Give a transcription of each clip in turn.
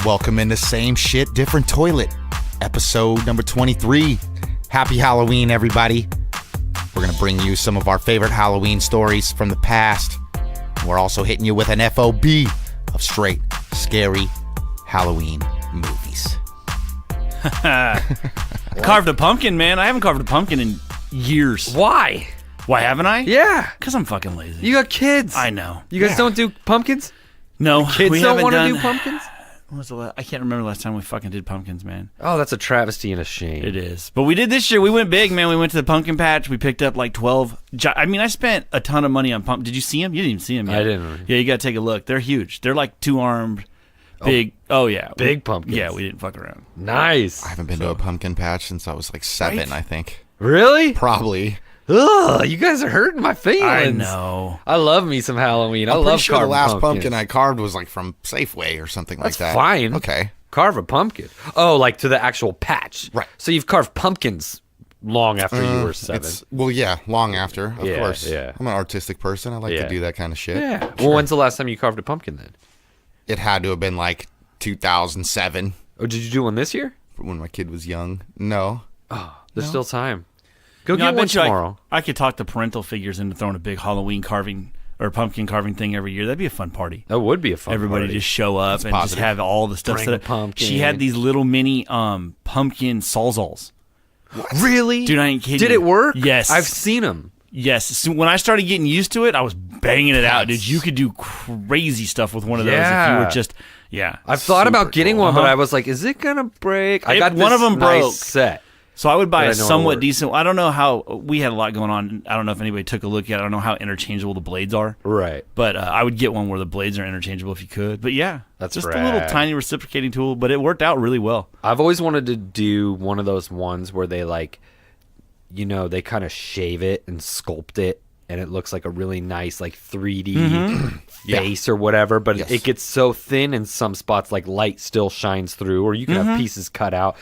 Welcome into Same Shit, Different Toilet, episode number 23. Happy Halloween, everybody. We're going to bring you some of our favorite Halloween stories from the past. We're also hitting you with an FOB of straight, scary Halloween movies. Carved a pumpkin, man. I haven't carved a pumpkin in years. Why? Why haven't I? Yeah. Because I'm fucking lazy. You got kids. I know. You guys don't do pumpkins? No, Kids we don't haven't want to done. do pumpkins? I can't remember the last time we fucking did pumpkins, man. Oh, that's a travesty and a shame. It is. But we did this year. We went big, man. We went to the pumpkin patch. We picked up like 12. I spent a ton of money on pumpkins. Did you see them? You didn't even see them yet. I didn't. Yeah, you got to take a look. They're huge. They're like two-armed, big. Oh, yeah. Big pumpkins. Yeah, we didn't fuck around. Nice. I haven't been to a pumpkin patch since I was like 7, Right? I think. Really? Probably. Ugh, you guys are hurting my feelings. I know. I love me some Halloween. I I'm love pretty sure the carving last pumpkins. pumpkin I carved was like from Safeway or something That's like that. fine. Okay. Carve a pumpkin. Oh, like to the actual patch. Right. So you've carved pumpkins long after you were 7. Yeah, long after, of Yeah, course. yeah. I'm an artistic person. I like Yeah. to do that kind of shit. Yeah. Well, when's the last time you carved a pumpkin then? It had to have been like 2007 Oh, did you do one this year? when my kid was young. No. There's still time. Go You know, get I one bet you tomorrow. I could talk the parental figures into throwing a big Halloween carving or pumpkin carving thing every year. That'd be a fun party. That would be a fun Everybody party. just show up and positive. just have all the stuff Bring set a up. pumpkin. She had these little mini pumpkin sawsalls. Really? Dude, I ain't kidding Did you. it work? Yes. I've seen them. Yes. So when I started getting used to it, I was banging it out, dude. You could do crazy stuff with one of those if you Yeah. were just, yeah. I've thought about Super getting cool. one, but I was like, is it going to break? I got one this of them nice broke. set. So I would buy But a I know it somewhat works. decent. I don't know how we had a lot going on. I don't know if anybody took a look at it. I don't know how interchangeable the blades are. Right. But I would get one where the blades are interchangeable if you could. But yeah, That's just a little rad. tiny reciprocating tool. But it worked out really well. I've always wanted to do one of those ones where they they kind of shave it and sculpt it, and it looks like a really nice 3D face or whatever, but Yes. it gets so thin in some spots, like light still shines through, or you can have pieces cut out.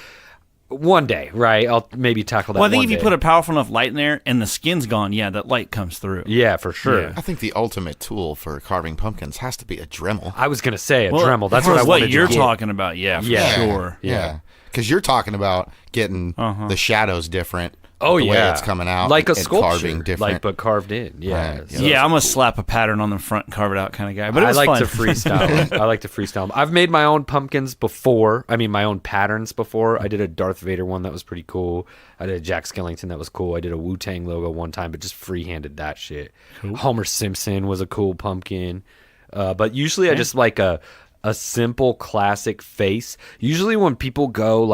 One day, right? I'll maybe tackle that. Well, I think one if you day. put a powerful enough light in there and the skin's gone, yeah, that light comes through. Yeah, for sure. Yeah. I think the ultimate tool for carving pumpkins has to be a Dremel. I was gonna say a Well, Dremel. That's for what I wanted you're to get. talking about. Yeah, for Yeah. sure. Yeah. Because you're talking about getting the shadows different. Oh the yeah, way it's coming out, like a and sculpture, carving different. but carved in. Yeah, Right. So- Yeah, I'm gonna slap a pattern on the front and carve it out kind of guy. But it I was like fun. to freestyle. I like to freestyle 'em. I've made my own pumpkins before. I mean, my own patterns before. I did a Darth Vader one that was pretty cool. I did a Jack Skellington that was cool. I did a Wu-Tang logo one time, but just freehanded that shit. Homer Simpson was a cool pumpkin. But usually I just like a simple classic face. Usually when people go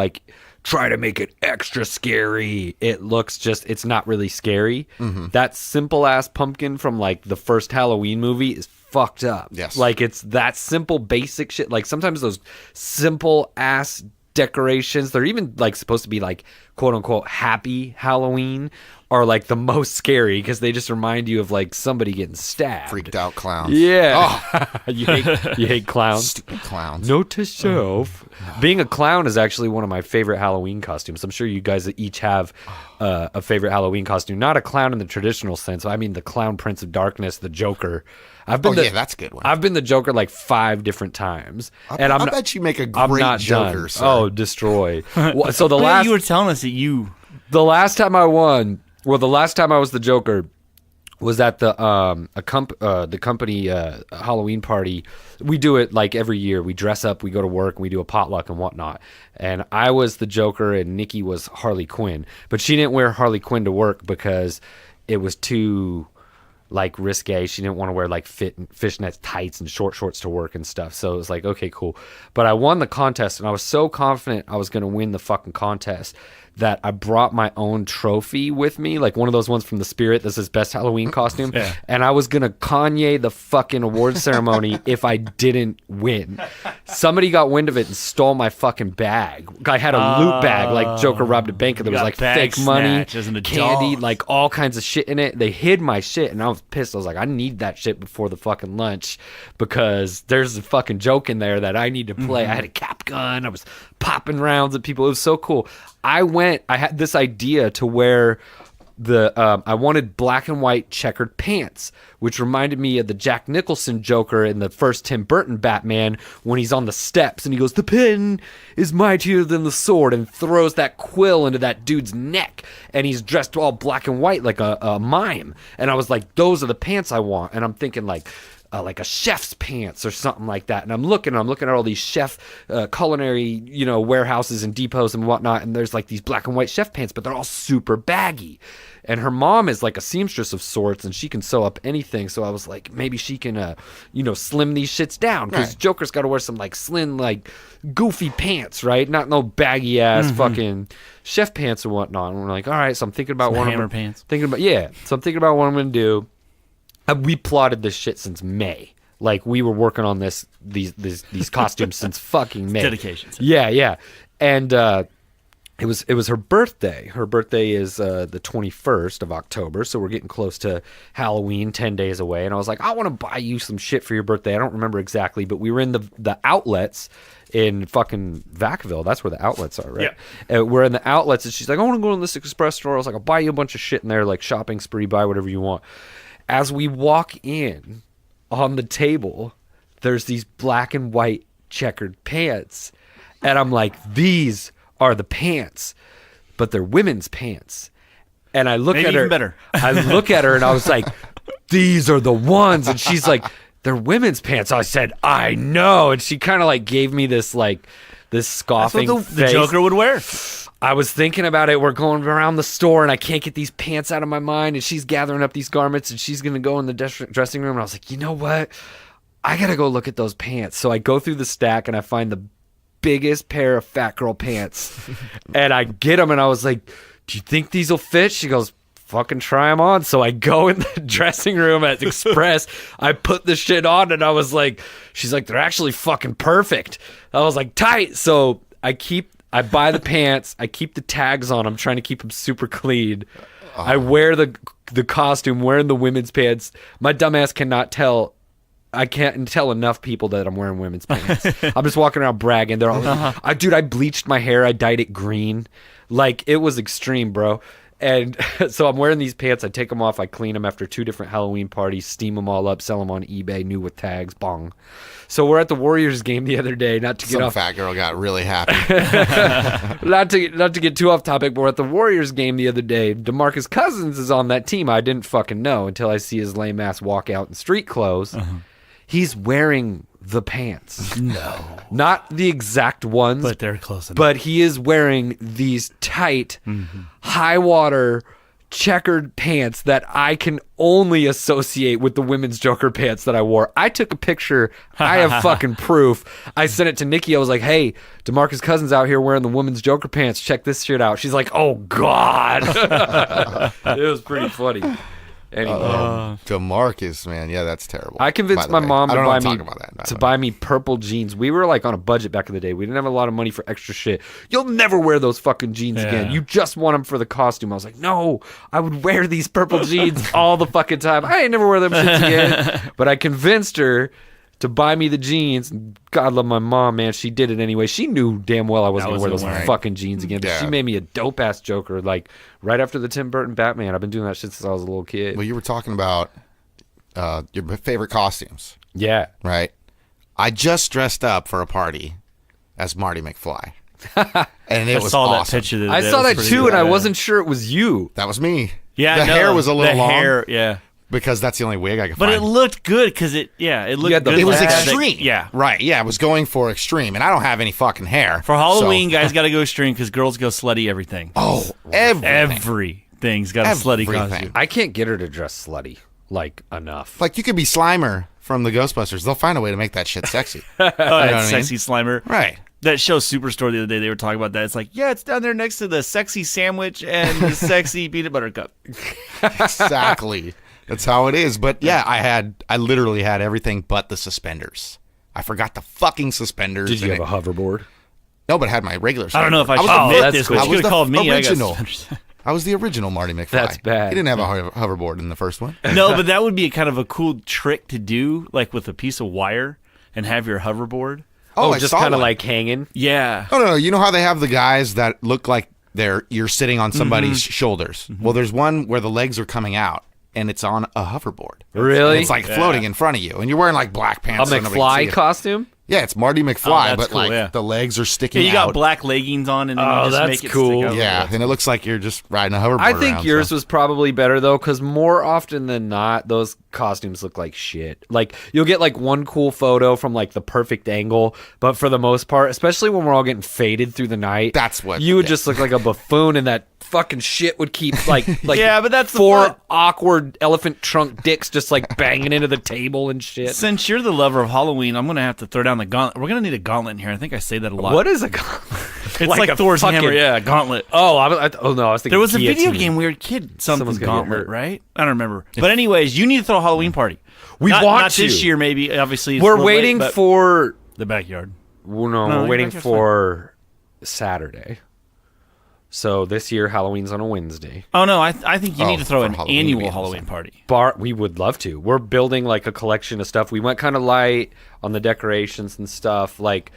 try to make it extra scary, it looks it's not really scary. That simple ass pumpkin from the first Halloween movie is fucked up. Yes. It's that simple basic shit. Sometimes those simple ass decorations, they're even supposed to be quote unquote happy Halloween, are the most scary because they just remind you of somebody getting stabbed. Freaked out clowns. Yeah. you hate clowns. Stupid clowns. Note to self. Being a clown is actually one of my favorite Halloween costumes. I'm sure you guys each have a favorite Halloween costume. Not a clown in the traditional sense. I mean the clown Prince of Darkness, the Joker. Yeah, that's a good one. I've been the Joker 5 different times. I bet you make a I'm great not Joker, done. sir. Oh, destroy. So But yeah, you were telling us that you. the last time I won, the last time I was the Joker was at the company Halloween party. We do it every year. We dress up, we go to work, and we do a potluck and whatnot. And I was the Joker, and Nikki was Harley Quinn. But she didn't wear Harley Quinn to work because it was too risque. She didn't want to wear fishnet tights and short shorts to work and stuff. So it was okay, cool. But I won the contest, and I was so confident I was going to win the fucking contest that I brought my own trophy with me, one of those ones from The Spirit that says best Halloween costume. Yeah. And I was going to Kanye the fucking award ceremony if I didn't win. Somebody got wind of it and stole my fucking bag. I had a loot bag, Joker robbed a bank, and there You was got bag fake money, snatch as an candy, adult. all kinds of shit in it. They hid my shit, and I was pissed. I was like, I need that shit before the fucking lunch because there's a fucking joke in there that I need to play. I had a cap gun. I was popping rounds at people. It was so cool. I had this idea to wear I wanted black and white checkered pants, which reminded me of the Jack Nicholson Joker in the first Tim Burton Batman when he's on the steps and he goes, "The pen is mightier than the sword," and throws that quill into that dude's neck, and he's dressed all black and white like a mime. And I was like, those are the pants I want. And I'm thinking like a chef's pants or something like that. And I'm looking at all these chef culinary, warehouses and depots and whatnot. And there's like these black and white chef pants, but they're all super baggy. And her mom is like a seamstress of sorts, and she can sew up anything. So I was like, maybe she can, slim these shits down, because Right. Joker's got to wear some like slim, like goofy pants, right? Not no baggy ass fucking chef pants and whatnot. And we're like, all right. So I'm thinking about Some hammer pants. So I'm thinking about what I'm gonna do. We plotted this shit since May. Like, we were working on these costumes since fucking May. Dedication. Yeah. And it was her birthday. Her birthday is the 21st of October, so we're getting close to Halloween, 10 days away. And I was like, I want to buy you some shit for your birthday. I don't remember exactly, but we were in the outlets in fucking Vacaville. That's where the outlets are, right? Yeah. We're in the outlets, and she's like, I want to go to this express store. I was like, I'll buy you a bunch of shit in there, like shopping spree, buy whatever you want. As we walk in, on the table, there's these black and white checkered pants. And I'm like, these are the pants, but they're women's pants. And I look Maybe at her. even better. I look at her and I was like, these are the ones. And she's like, they're women's pants. I said, I know. And she kind of like gave me this scoffing That's what the face. Joker would wear. I was thinking about it. We're going around the store and I can't get these pants out of my mind. And she's gathering up these garments and she's going to go in the dressing room. And I was like, you know what? I got to go look at those pants. So I go through the stack and I find the biggest pair of fat girl pants. And I get them and I was like, do you think these will fit? She goes, fucking try them on. So I go in the dressing room at Express. I put the shit on and I was like, she's like, they're actually fucking perfect. I was like, tight. So I buy the pants. I keep the tags on. I'm trying to keep them super clean. I wear the costume, wearing the women's pants. My dumbass cannot tell. I can't tell enough people that I'm wearing women's pants. I'm just walking around bragging. They're all like, I bleached my hair. I dyed it green. Like, it was extreme, bro. And so I'm wearing these pants. I take them off. I clean them after 2 different Halloween parties, steam them all up, sell them on eBay, new with tags, bong. So we're at the Warriors game the other day, not to get Some off. fat girl got really happy. not to get too off topic, but we're at the Warriors game the other day. DeMarcus Cousins is on that team. I didn't fucking know until I see his lame ass walk out in street clothes. He's wearing the pants. No. Not the exact ones, But they're close enough. but he is wearing these tight, high water, checkered pants that I can only associate with the women's Joker pants that I wore. I took a picture. I have fucking proof. I sent it to Nikki. I was like, hey, DeMarcus Cousins out here wearing the women's Joker pants. Check this shit out. She's like, oh, God. It was pretty funny. Anyway. DeMarcus, man. Yeah, that's terrible. I convinced by the my way. mom I to don't buy want to me talk about that, by the way. buy me purple jeans. We were like on a budget back in the day. We didn't have a lot of money for extra shit. You'll never wear those fucking jeans again. You just want them for the costume. I was like, no, I would wear these purple jeans all the fucking time. I ain't never wear them shits again. But I convinced her to buy me the jeans. God love my mom, man. She did it anyway. She knew damn well I wasn't going to wear those wearing. fucking jeans again. But Yeah. she made me a dope ass Joker, like right after the Tim Burton Batman. I've been doing that shit since I was a little kid. Well, you were talking about your favorite costumes, Yeah. right? I just dressed up for a party as Marty McFly. And it I was saw awesome. that picture. I saw that too, and I wasn't sure it was you. That was me. Yeah, the no, hair was a little the long hair, yeah. because that's the only wig I could But find. it looked good because it looked had the- good. It was Like, extreme. yeah. Right. Yeah, I was going for extreme, and I don't have any fucking hair. For Halloween, so- guys got to go extreme because girls go slutty everything. Oh, everything. Everything's got a slutty Everything. costume. I can't get her to dress slutty, like, enough. Like, you could be Slimer from the Ghostbusters. They'll find a way to make that shit sexy. Oh, what I that mean? sexy Slimer. Right. That show Superstore the other day, they were talking about that. It's like, yeah, it's down there next to the sexy sandwich and the sexy peanut butter cup. Exactly. That's how it is. But yeah, I literally had everything but the suspenders. I forgot the fucking suspenders. Did you and have a hoverboard? No, but I had my regular. I don't know if I was should the- admit that's this, cool. but I you was could have the called me. original. I got I was the original Marty McFly. That's bad. He didn't have a hoverboard in the first one. No, but that would be kind of a cool trick to do, like with a piece of wire and have your hoverboard. I Just saw kind of one. like hanging. Yeah. No. You know how they have the guys that look like you're sitting on somebody's shoulders. Well, there's one where the legs are coming out, and it's on a hoverboard. Really? And it's like floating in front of you, and you're wearing like black A pants. so nobody can see McFly it. costume? Yeah, it's Marty McFly, that's but cool, like yeah. the legs are sticking Yeah, you got out. black leggings on, and then Oh, you just that's make it cool. stick over. Yeah, and it looks like you're just riding a hoverboard. I think around, yours so. was probably better though, because more often than not, those costumes look like shit. Like you'll get like one cool photo from like the perfect angle, but for the most part, especially when we're all getting faded through the night, That's what- you would yeah. just look like a buffoon, and that fucking shit would keep like Yeah, but that's the four fun. awkward elephant trunk dicks just like banging into the table and shit. Since you're the lover of Halloween, I'm gonna have to throw down the gauntlet. We're gonna need a gauntlet in here. I think I say that a lot. What is a It's like a Thor's fucking- hammer. Yeah, a gauntlet. Oh, no, I was thinking There was a video guillotine. game we were a kid. Something Someone's gonna get gauntlet, hurt. right? I don't remember. But anyways, you need to throw a Halloween party. We not, want not this to. year, maybe. Obviously, it's We're a little waiting late, but for. the backyard. Well, No, no, we're your waiting backyard's for Saturday. So this year Halloween's on a Wednesday. Oh no, I think you Oh, need to throw for an Halloween annual being Halloween awesome. party. We would love to. We're building like a collection of stuff. We went kind of light on the decorations and stuff. Like,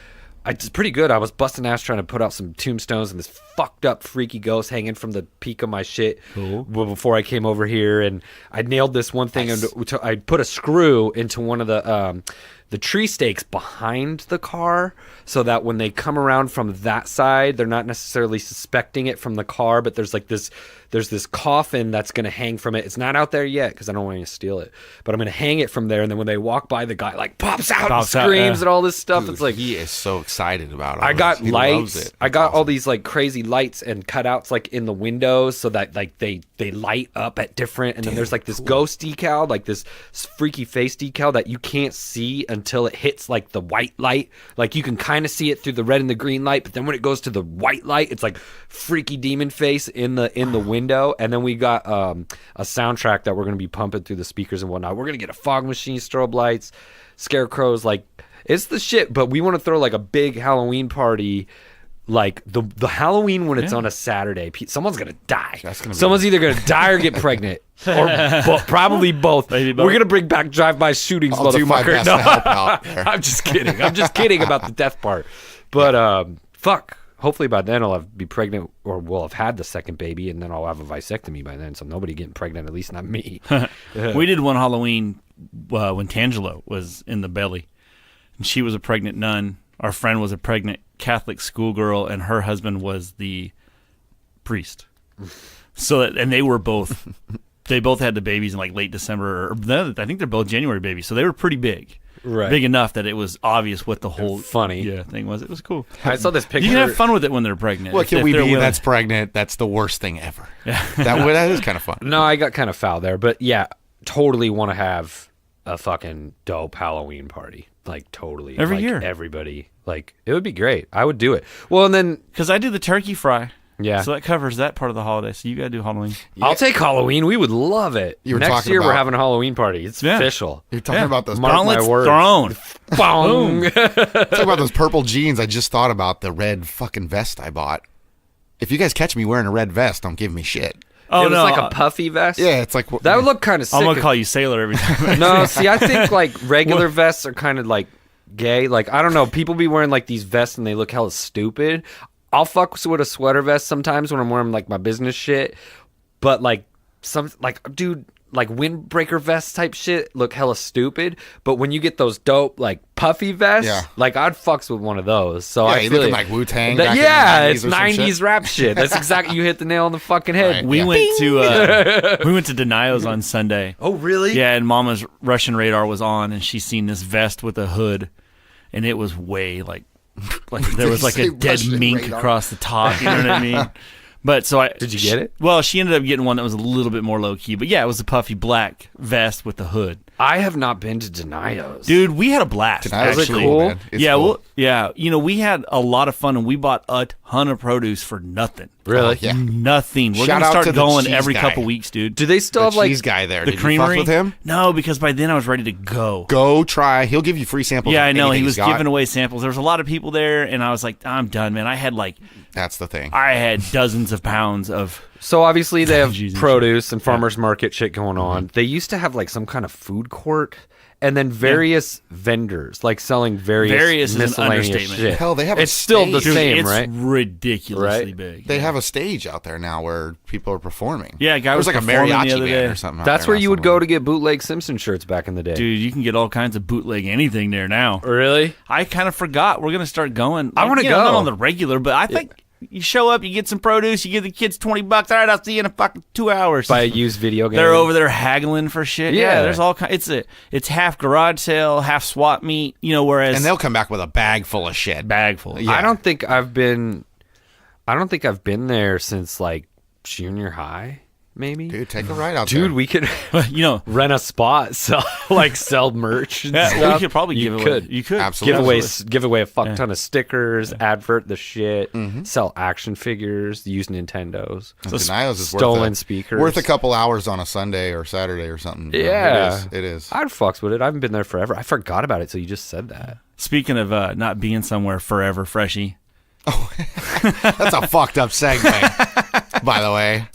it's pretty good. I was busting ass trying to put out some tombstones and this fucked up freaky ghost hanging from the peak of my shit before I came over here. And I nailed this one thing, and I put a screw into one of the tree stakes behind the car, so that when they come around from that side, they're not necessarily suspecting it from the car, but there's this coffin that's going to hang from it. It's not out there yet because I don't want you to steal it, but I'm going to hang it from there, and then when they walk by, the guy like pops out and screams and all this stuff. Dude, it's like he is so excited about it. I got He loves lights. it. I got It's all awesome. these like crazy lights and cutouts like in the windows, so that like they light up at different. And then there's like this ghost decal, like this freaky face decal that you can't see until it hits like the white light. Like you can kind of see it through the red and the green light, but then when it goes to the white light, it's like freaky demon face in the window. And then we got a soundtrack that we're gonna be pumping through the speakers and whatnot. We're gonna get a fog machine, strobe lights, scarecrows, like. It's the shit, but we want to throw like a big Halloween party, like the Halloween when it's on a Saturday. Someone's gonna die. Someone's either gonna die or get pregnant, or probably both. Maybe both. We're gonna bring back drive-by shootings, I'll do my motherfucker. best to help out there. I'm just kidding. I'm just kidding about the death part. But fuck. Hopefully by then I'll be pregnant, or we'll have had the second baby, and then I'll have a vasectomy by then. So nobody getting pregnant, at least not me. We did one Halloween when Tangela was in the belly. And she was a pregnant nun. Our friend was a pregnant Catholic schoolgirl, and her husband was the priest. So, and they were both, they both had the babies in like late December. I think they're both January babies. So they were pretty big. Right. Big enough that it was obvious what the whole funny. thing was. It was cool. I saw this picture. You can have fun with it when they're pregnant. What if can we they're be willing. that's pregnant? That's the worst thing ever. That is kind of fun. No, I got kind of foul there, but yeah, totally want to have a fucking dope Halloween party. Like totally. Every like, year. Everybody. Like it would be great. I would do it. Well, and then Because I do the turkey fry. Yeah. So that covers that part of the holiday. So you got to do Halloween. I'll take Halloween. We would love it. You were Next talking year we're about- having a Halloween party. It's Yeah. official. You're talking about those Mark my Gauntlets words. thrown. Boom. talking about those purple jeans. I just thought about the red fucking vest I bought. If you guys catch me wearing a red vest, don't give me shit. Oh, it was no. like a puffy vest. Yeah, it's like That would look kind of sick. I'm going to call you Sailor every time. No, see, I think like regular vests are kind of like gay. Like I don't know, people be wearing like these vests and they look hella stupid. I'll fuck with a sweater vest sometimes when I'm wearing like my business shit, but like dude, like windbreaker vest type shit look hella stupid. But when you get those dope like puffy vests, Yeah. like I'd fucks with one of those. So Yeah, I you feel looking it. like Wu-Tang That- back in the yeah, 90s it's or some 90s shit. rap shit. That's exactly, you hit the nail on the fucking head. Right. We Yeah. went to Denio's on Sunday. Oh really? Yeah, and Mama's Russian radar was on, and she seen this vest with a hood, and it was way like there was like Say a dead Russian mink radar. across the top. You know what I mean? But so Did you get it? Well, she ended up getting one that was a little bit more low key. But yeah, it was a puffy black vest with the hood. I have not been to Denio's. Dude, we had a blast. Denio's is actually. cool? man. It's yeah, cool. well, yeah. You know, we had a lot of fun, and we bought a ton of produce for nothing. Really? Oh, yeah. Nothing. We're Shout gonna out start to the going cheese every guy. couple weeks, dude. Do they still The have like cheese guy there. The Did creamery you fuck with him? No, because by then I was ready to go. Go try. He'll give you free samples. Yeah, of I know. anything He was he's got. giving away samples. There was a lot of people there, and I was like, I'm done, man. I had That's the thing. dozens of pounds of So obviously they have Jesus. produce and farmers market shit going on. They used to have like some kind of food court and then various vendors like selling various Various is an miscellaneous understatement. shit. Hell, they have a It's still the stage. same, it's right? ridiculously Right? big. They have a stage out there now where people are performing. Yeah, a guy There's was like a performing the mariachi other band day. or something. out That's there where you would somewhere. go to get bootleg Simpson shirts back in the day. Dude, you can get all kinds of bootleg anything there now. Really? I kind of forgot. We're going to start going. I wanna you know, go. Not on the regular, but I think you show up, you get some produce, you give the kids $20. All right, I'll see you in a fucking 2 hours. Buy a used video game. They're over there haggling for shit. Yeah. There's all kinds. It's half garage sale, half swap meet. You know, whereas And they'll come back with a bag full of shit. bag full. Yeah. I don't think I've been there since like junior high, maybe. Dude, take a ride out Dude, there. we could You know, rent a spot, sell merch. And yeah, stuff. we could probably give away. You could Absolutely. give away a fuck ton of stickers, advert the shit, sell action figures, use Nintendos, Denials is stolen worth speakers. worth a couple hours on a Sunday or Saturday or something. You know, Yeah. it is. I'd fucks with it. I haven't been there forever. I forgot about it, so you just said that. Speaking of not being somewhere forever, Freshie. That's a fucked up segue, by the way.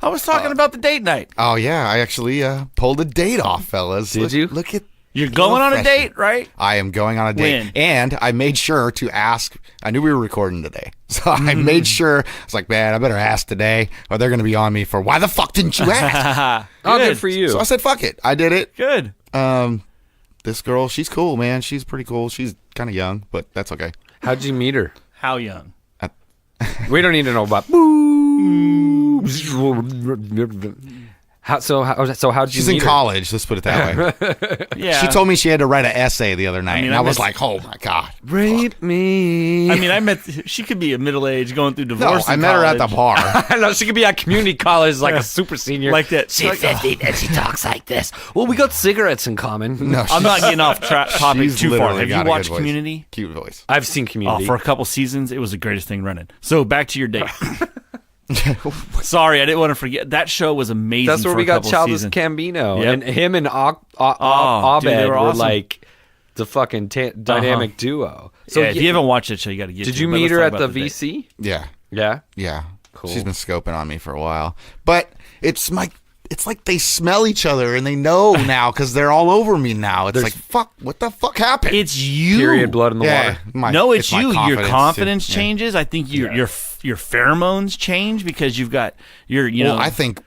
I was talking about the date night. Oh yeah, I actually pulled a date off, fellas. Did you? Look at. You're going on a Freshie. date, right? I am going on a date, When? and I made sure to ask. I knew we were recording today, so I made sure. I was like, man, I better ask today, or they're going to be on me for why the fuck didn't you ask? Oh, good for you. So I said, fuck it, I did it. Good. This girl, she's cool, man. She's pretty cool. She's kind of young, but that's okay. How'd you meet her? How young? We don't need to know about. So how'd you She's meet in her? college. Let's put it that way. Yeah. She told me she had to write an essay the other night, mean, and I I was miss- like, oh my god. Rape me. I mean, I met. She could be a middle age going through divorce. No, I in met her at the college. bar. I know she could be at community college like a super senior. Like that. She's 50 and she talks like this. Well, we got cigarettes in common. No, I'm not getting off topic she's too far. literally Have got you a good watched voice. Community? Cute voice. I've seen Oh, Community. for a couple seasons, it was the greatest thing running. So back to your date. Sorry, I didn't want to forget. That show was amazing. That's where for we a got couple Childish seasons. Gambino. Yep. And him and dude, Abed they were, were awesome. like the fucking dynamic duo. So Yeah, if you haven't watched it, show you got to get. did to you it, but meet let's her talk at the about date. VC? Yeah, Yeah. yeah. Cool. She's been scoping on me for a while, but it's like they smell each other and they know now because they're all over me now. It's like, fuck, what the fuck happened? It's you. Period blood in the water. No, it's my you. Your confidence too. Yeah. changes. I think your pheromones change because you've got your. You know, I think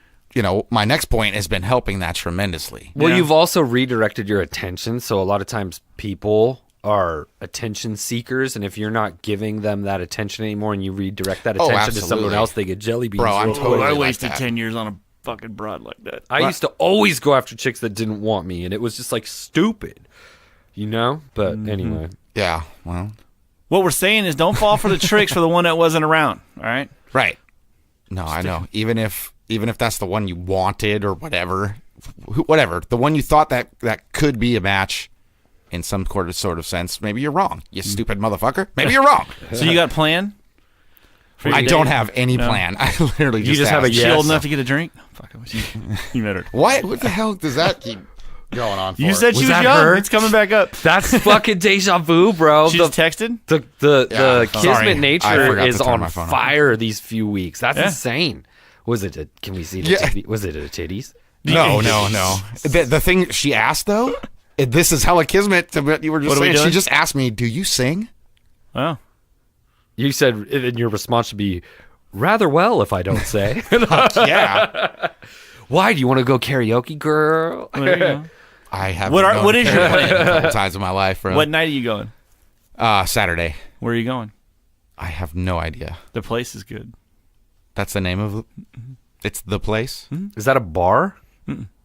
my next point has been helping that tremendously. Well, Yeah. you've also redirected your attention. So a lot of times people are attention seekers, and if you're not giving them that attention anymore, and you redirect that Oh, attention to someone absolutely. else, they get jelly beans. Bro, I'm real totally quick. I like wasted that. 10 years on a fucking broad like that. I used to always go after chicks that didn't want me, and it was just like stupid, But anyway, Yeah, well, What we're saying is, don't fall for the tricks for the one that wasn't around. All right. right. No, I know. Even if that's the one you wanted or whatever, the one you thought that could be a match in some sort of sense, maybe you're wrong. You stupid motherfucker. Maybe you're wrong. So you got a plan? For your I date? don't have any No. plan. I literally You just have a asked. yes. She old enough to get a drink? Oh, fuck, I wish you met her. What the hell does that keep going on for? You said she Was was that young. her? It's coming back up. that's fucking deja vu, bro. She just texted? The Yeah, kismet sorry. I nature forgot is to turn on my phone off. fire these few weeks. That's Yeah. insane. Was it? Can we see? Yeah. Was it a titties? No. The thing she asked though, this is hella kismet to what you were just What are we saying. She doing? just asked me, "Do you sing?" Oh. You said, and your response should be, rather well, if I don't say. Yeah, Why do you want to go karaoke, girl? Well, there you go. I have. What is your plan? a couple times in my life, bro? What night are you going? Saturday. Where are you going? I have no idea. The place is good. That's the name of it's the place. Is that a bar?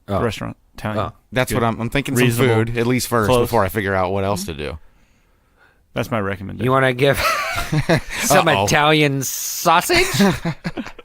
Oh. Restaurant. Italian. Oh. That's Good. what I'm thinking. Reasonable. Some food at least first Close. before I figure out what else to do. That's my recommendation. You want to give some Uh-oh. Italian sausage?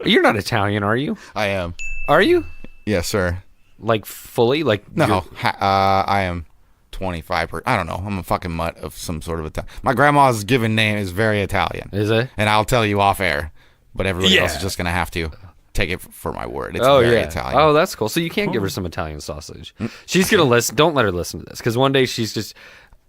You're not Italian, are you? I am. Are you? Yes, sir. Like fully? Like No, you're- I am 25. I don't know. I'm a fucking mutt of some sort of Italian. My grandma's given name is very Italian, Is it? and I'll tell you off air. But everybody else Yeah. is just gonna have to take it for my word. It's Oh very yeah. Italian. Oh, that's cool. So you can't give her some Italian sausage. She's gonna listen. Don't let her listen to this because one day she's just.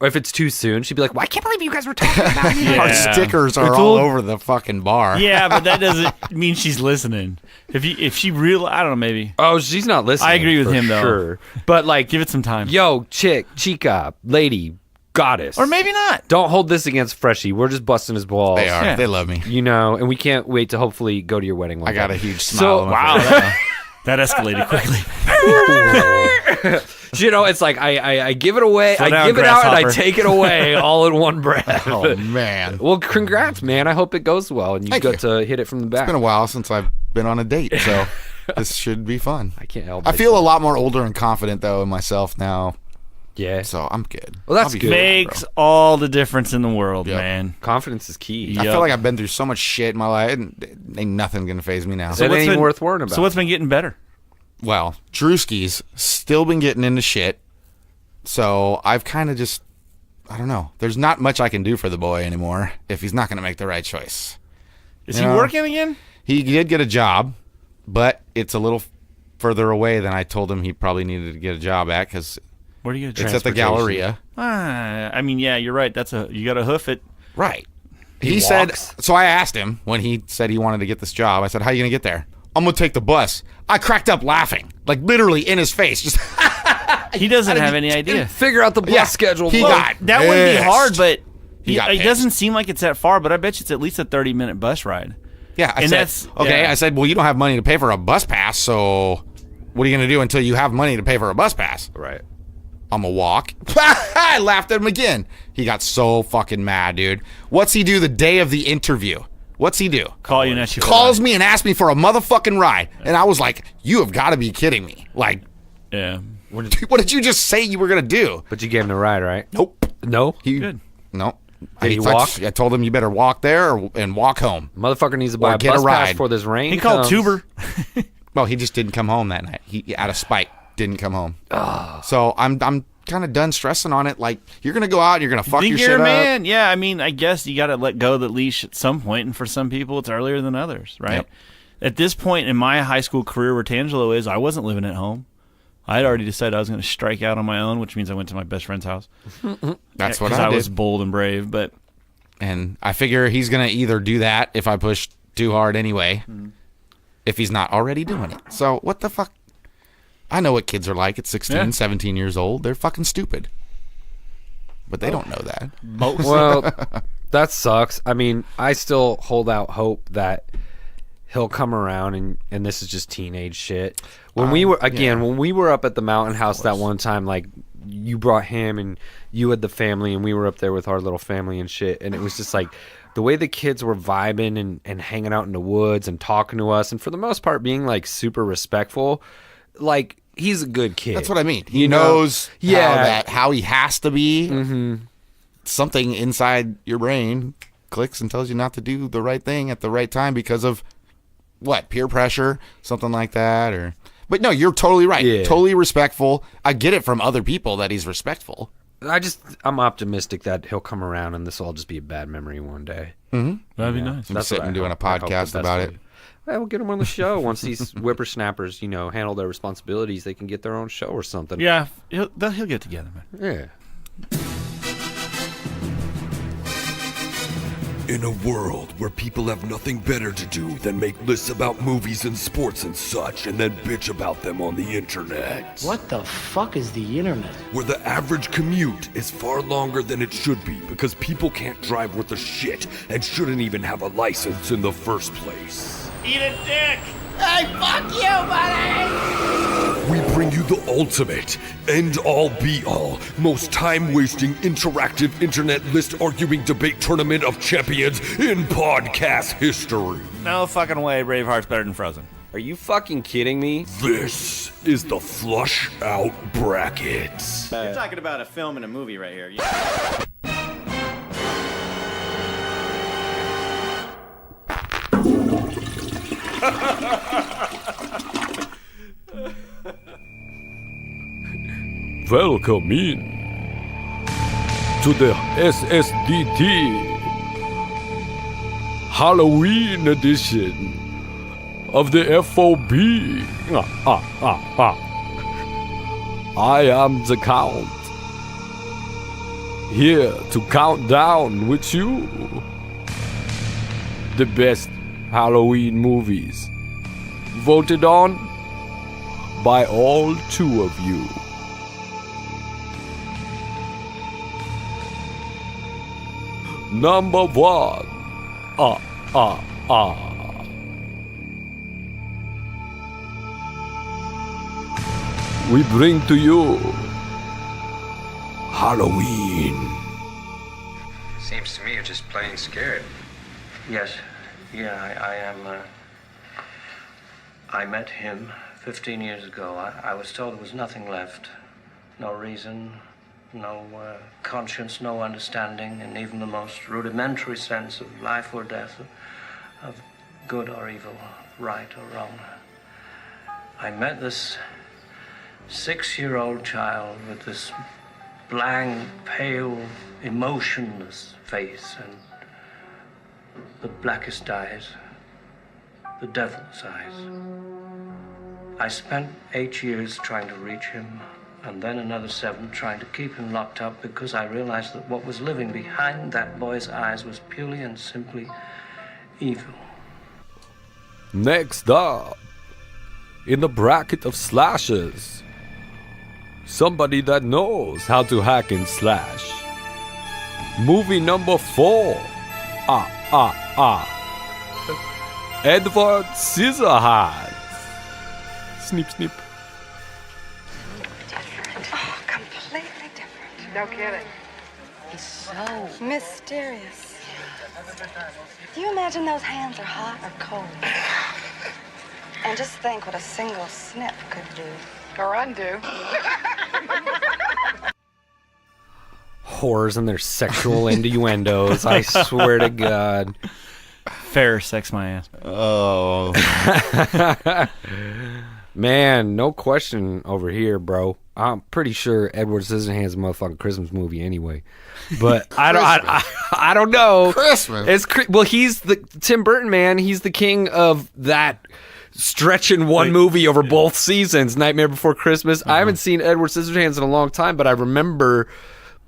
Or if it's too soon, she'd be like, "Well, I can't believe you guys were talking about me." Our Yeah. stickers are all over the fucking bar. Yeah, but that doesn't mean she's listening. If she real, I don't know, maybe. Oh, she's not listening. I agree with for him, though. Sure. But like, Give it some time. yo, chica, lady, goddess. Or maybe not. Don't hold this against Freshie. We're just busting his balls. They are. Yeah. They love me. You know, and we can't wait to hopefully go to your wedding one I got day. a huge smile. So, on my Wow. face. That escalated quickly. You know, it's like I give it away, Slow I down, give it out, and I grasshopper. take it away all in one breath. Oh, man. Well, congrats, man. I hope it goes well, and you Thank got you. to hit it from the back. It's been a while since I've been on a date, so this should be fun. I can't help I it. feel a lot more older and confident, though, in myself now, Yeah. so I'm good. Well, that's I'll be good. fine, Makes bro. all the difference in the world, Yep. man. Confidence is key. I Yep. feel like I've been through so much shit in my life, and ain't nothing going to phase me now. So- That ain't even worth worrying about. So what's been getting better? Well, Drewski's still been getting into shit, so I've kind of just, I don't know. There's not much I can do for the boy anymore if he's not going to make the right choice. Is You he know, working again? He did get a job, but it's a little further away than I told him he probably needed to get a job at, because Where do you get it's at the Galleria. I mean, yeah, you're right. You got to hoof it. Right. He He said, walks? so I asked him when he said he wanted to get this job, I said, how are you going to get there? I'm going to take the bus. I cracked up laughing, like literally in his face. Just He doesn't have any idea. Figure out the bus Yeah. schedule. He Well, got That wouldn't be pissed. hard, but He got it pissed. doesn't seem like it's that far. But I bet you it's at least a 30-minute bus ride. Yeah, I And said, that's- okay. yeah. I said, well, you don't have money to pay for a bus pass, so what are you going to do until you have money to pay for a bus pass? Right. I'm going to walk. I laughed at him again. He got so fucking mad, dude. What's he do the day of the interview? What's he do? Call you and ask you. Calls me and asks me for a motherfucking ride. And I was like, you have got to be kidding me. Like, Yeah. what did you just say you were going to do? But you gave him the ride, right? Nope. No. He, Good. No. Did he walk? I told him you better walk there and walk home. Motherfucker needs to buy Or a get a bus pass ride. for this rain. He called comes. Tuber. Well, he just didn't come home that night. He out of spite didn't come home. So I'm kind of done stressing on it. Like, you're gonna go out and you're gonna fuck Think your you're shit a up. man. Yeah, I mean, I guess you got to let go of the leash at some point, and for some people, it's earlier than others, right? Yep. At this point in my high school career, where Tangelo is, I wasn't living at home. I had already decided I was going to strike out on my own, which means I went to my best friend's house. That's what Because I I did. was bold and brave, but And I figure he's gonna either do that if I push too hard anyway, if he's not already doing it. So what the fuck? I know what kids are like at 16, Yeah. 17 years old. They're fucking stupid. But they don't know that. Well, that sucks. I mean, I still hold out hope that he'll come around, and this is just teenage shit. When we were when we were up at the mountain house that one time, like, you brought him and you had the family, and we were up there with our little family and shit, and it was just like the way the kids were vibing and hanging out in the woods and talking to us, and for the most part being like super respectful. Like, he's a good kid. That's what I mean. He You know? knows Yeah. how he has to be. Mm-hmm. Something inside your brain clicks and tells you not to do the right thing at the right time because of what? Peer pressure, something like that, or. But no, you're totally right. Yeah. Totally respectful. I get it from other people that he's respectful. I'm optimistic that he'll come around and this will all just be a bad memory one day. that'd be nice. I'm That's sitting what I doing hope. a I hope podcast the best about for it. you. Well, we'll get him on the show once these whippersnappers, handle their responsibilities. They can get their own show or something. Yeah, he'll get together, man. Yeah. In a world where people have nothing better to do than make lists about movies and sports and such and then bitch about them on the internet. What the fuck is the internet? Where the average commute is far longer than it should be because people can't drive worth a shit and shouldn't even have a license in the first place. Eat a dick. We bring you the ultimate, end-all, be-all, most time-wasting, interactive, internet list-arguing debate tournament of champions in podcast history. No fucking way. Braveheart's better than Frozen. Are you fucking kidding me? This is the Flush Out Bracket. You're talking about a film and a movie right here. Welcome in to the SSDT Halloween edition of the FOB. I am the Count. here to count down with you the best Halloween movies voted on by all two of you. Number one. We bring to you Halloween. Seems to me you're just plain scared. Yes. Yeah, I am. I met him 15 years ago. I was told there was nothing left. No reason, no conscience, no understanding, and even the most rudimentary sense of life or death, of good or evil, right or wrong. I met this 6-year-old child with this blank, pale, emotionless face and the blackest eyes, the devil's eyes. I spent 8 years trying to reach him, and then another 7 trying to keep him locked up, because I realized that what was living behind that boy's eyes was purely and simply evil. Next up, in the bracket of slashers, somebody that knows how to hack and slash. Movie number 4. Edward Scissorhands. Snip, snip. Different. Oh, completely different. No kidding. He's so mysterious. Do you imagine those hands are hot or cold? And just think what a single snip could do. Or undo. Whores and their sexual innuendos. I swear to God. Fair sex my ass. Oh. Man, no question over here, bro. I'm pretty sure Edward Scissorhands is a motherfucking Christmas movie anyway. But I don't know. Christmas. Well, he's the Tim Burton, man. He's the king of that stretching one movie over both seasons, Nightmare Before Christmas. I haven't seen Edward Scissorhands in a long time, but I remember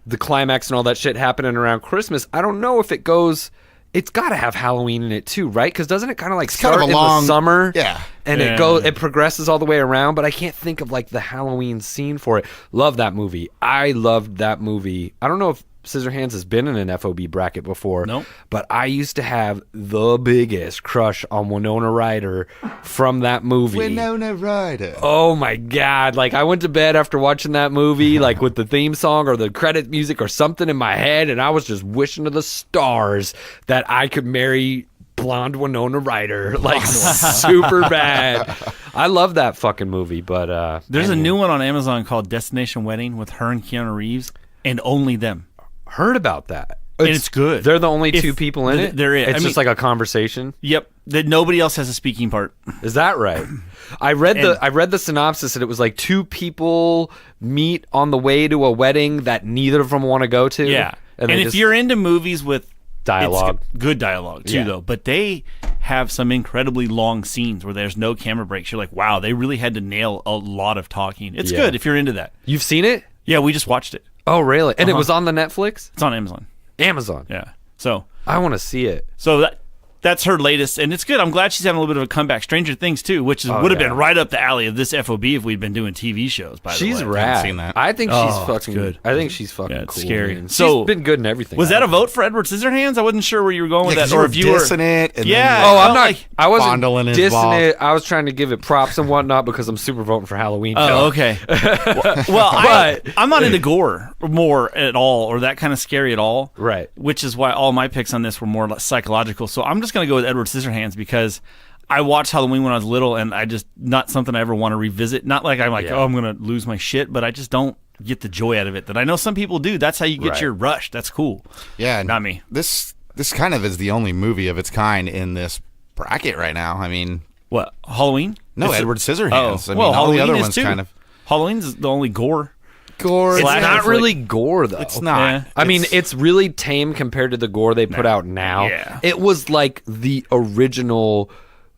the climax and all that shit happening around Christmas. I don't know if it goes... It's got to have Halloween in it too, right? Because doesn't it kind of like start in the summer? Yeah. And it progresses all the way around, but I can't think of like the Halloween scene for it. Love that movie. I loved that movie. I don't know if Scissorhands has been in an FOB bracket before. Nope. But I used to have the biggest crush on Winona Ryder from that movie. Winona Ryder. Oh my God. Like I went to bed after watching that movie, like with the theme song or the credit music or something in my head, and I was just wishing to the stars that I could marry blonde Winona Ryder, like super bad. I love that fucking movie, but there's a new one on Amazon called Destination Wedding with her and Keanu Reeves, and only them. Heard about that. And it's good. They're the only two people in it? There is. It's just like a conversation? Yep. That nobody else has a speaking part. Is that right? I read the synopsis, and it was like 2 people meet on the way to a wedding that neither of them want to go to. Yeah. And if you're into movies with dialogue, good dialogue too, though, but they have some incredibly long scenes where there's no camera breaks. You're like, wow, they really had to nail a lot of talking. It's good if you're into that. You've seen it? Yeah, we just watched it. Oh, really? And it was on the Netflix? It's on Amazon. Amazon. Yeah. So I want to see it. So that's her latest, and it's good. I'm glad she's having a little bit of a comeback. Stranger Things too, which would have been right up the alley of this FOB if we'd been doing TV shows. By the way, she's rad. I haven't seen that. I think she's fucking it's good. I think she's fucking it's cool. Scary. Man. So she's been good in everything. Was that a vote for Edward Scissorhands? I wasn't sure where you were going with that, or if you were dissing it. And I'm not. I wasn't fondling his dissing ball. it. I was trying to give it props and whatnot because I'm super voting for Halloween. Oh, okay. I'm not into gore more at all, or that kind of scary at all. Right. Which is why all my picks on this were more psychological. So I'm just going to go with Edward Scissorhands because I watched Halloween when I was little, and I just not something I ever want to revisit. Not like I'm like, oh, I'm going to lose my shit, but I just don't get the joy out of it that I know some people do. That's how you get your rush. That's cool. Yeah. Not me. This kind of is the only movie of its kind in this bracket right now. I mean, what, Halloween? No, Edward Scissorhands. I mean, well, all the Halloween other is ones too. kind of. Halloween's the only gore. It's Slasher not flick. really gore though. It's not. Yeah. I mean, it's really tame compared to the gore they put out now. Yeah. It was like the original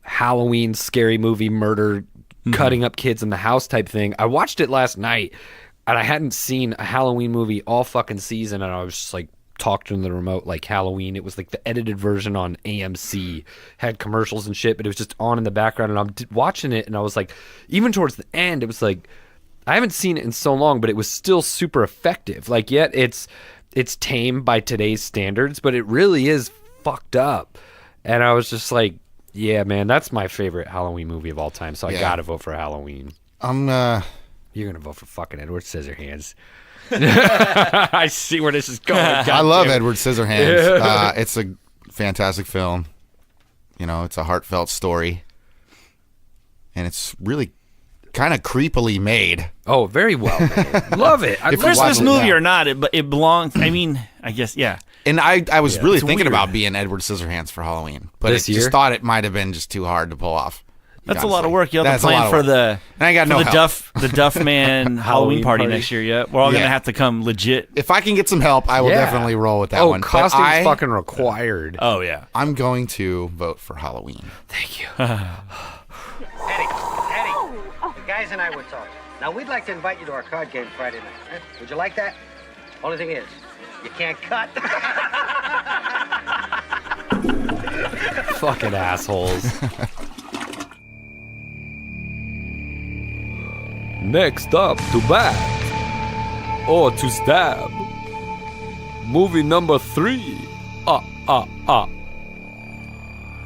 Halloween scary movie murder, cutting up kids in the house type thing. I watched it last night, and I hadn't seen a Halloween movie all fucking season, and I was just like talking to the remote like Halloween. It was like the edited version on AMC, had commercials and shit, but it was just on in the background, and I'm watching it, and I was like, even towards the end, it was like, I haven't seen it in so long, but it was still super effective. Like, yet it's tame by today's standards, but it really is fucked up. And I was just like, yeah, man, that's my favorite Halloween movie of all time, so I gotta vote for Halloween. You're gonna vote for fucking Edward Scissorhands. I see where this is going. I love Edward Scissorhands. It's a fantastic film. You know, it's a heartfelt story, and it's really kind of creepily made. Oh, very well made. Love it. If Christmas movie or not, it belongs. I mean, I guess, yeah. And I was really thinking weird. about being Edward Scissorhands for Halloween, but This I just year? thought it might have been just too hard to pull off. That's a lot of work. You have That's to a lot plan of for work. the And I got no help. the Duffman Halloween party next year. Yeah, we're all gonna have to come legit. If I can get some help, I will definitely roll with that one. But Costumes fucking required. Oh yeah. I'm going to vote for Halloween. Thank you. Eddie, the guys and I were talking. Now, we'd like to invite you to our card game Friday night. Eh? Would you like that? Only thing is, you can't cut. Fucking assholes. Next up, to bat or to stab. Movie number 3.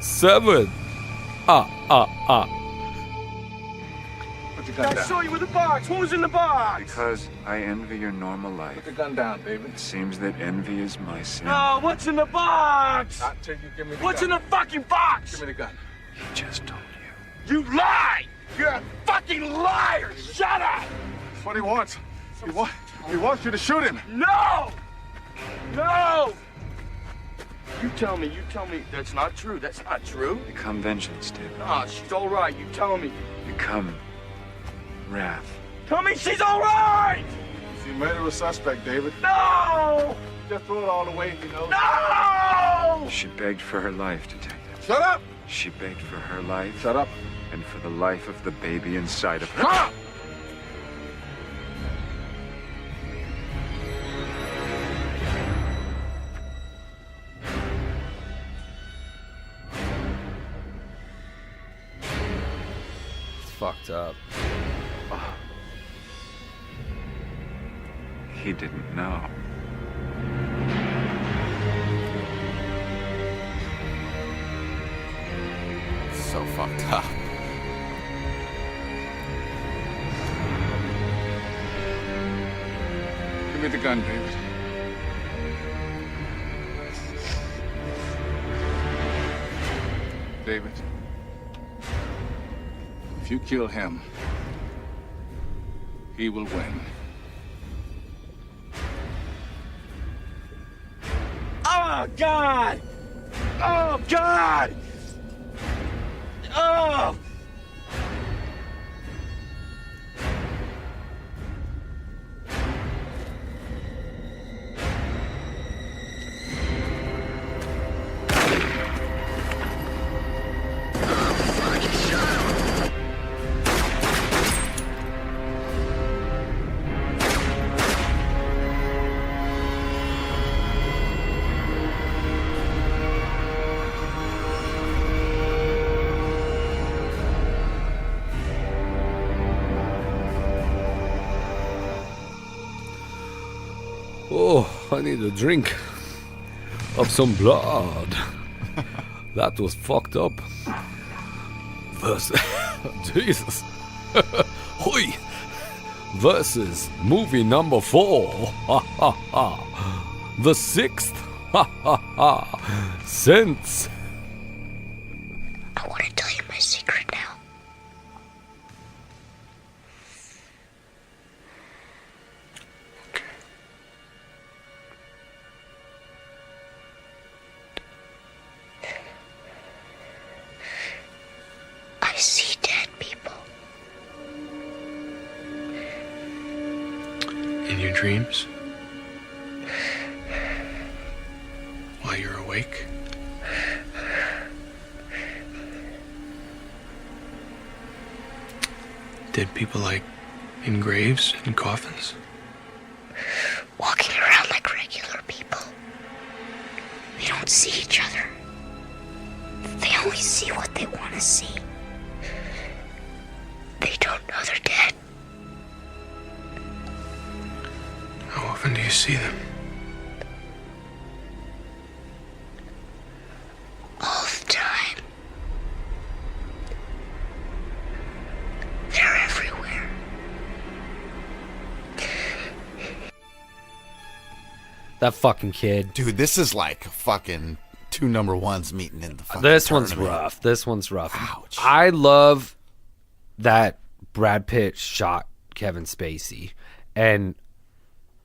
7. Put the gun down. I saw you with the box. What was in the box? Because I envy your normal life. Put the gun down, baby. It seems that envy is my sin. No, what's in the box? Not till you give me the What's gun. in the fucking box? Give me the gun. He just told you. You lie! You're a fucking liar! Shut up! That's what he wants. He wants you to shoot him. No! No! You tell me that's not true. That's not true. Become vengeance, David. Ah, she's all right. You tell me. Become wrath. Tell me she's all right! Is he a murderous suspect, David? No! Just throw it all away, you know. No! She begged for her life, Detective. Shut up! She begged for her life. Shut up. And for the life of the baby inside of her. Ah! It's fucked up. He didn't know. So fucked up. Give me the gun, David. David, if you kill him, he will win. Oh, God! Oh, God! Oh! Oh, I need a drink of some blood. That was fucked up. Jesus. Hoi. Versus movie number 4. The 6th. Sense. I want to tell you my secret now. I see dead people. In your dreams? While you're awake? Dead people like in graves and coffins? the sea. They don't know they're dead. How often do you see them? All the time. They're everywhere. That fucking kid. Dude, this is like fucking 2 number ones meeting in the fucking This one's tournament. rough. This one's rough. Ouch. I love that Brad Pitt shot Kevin Spacey. And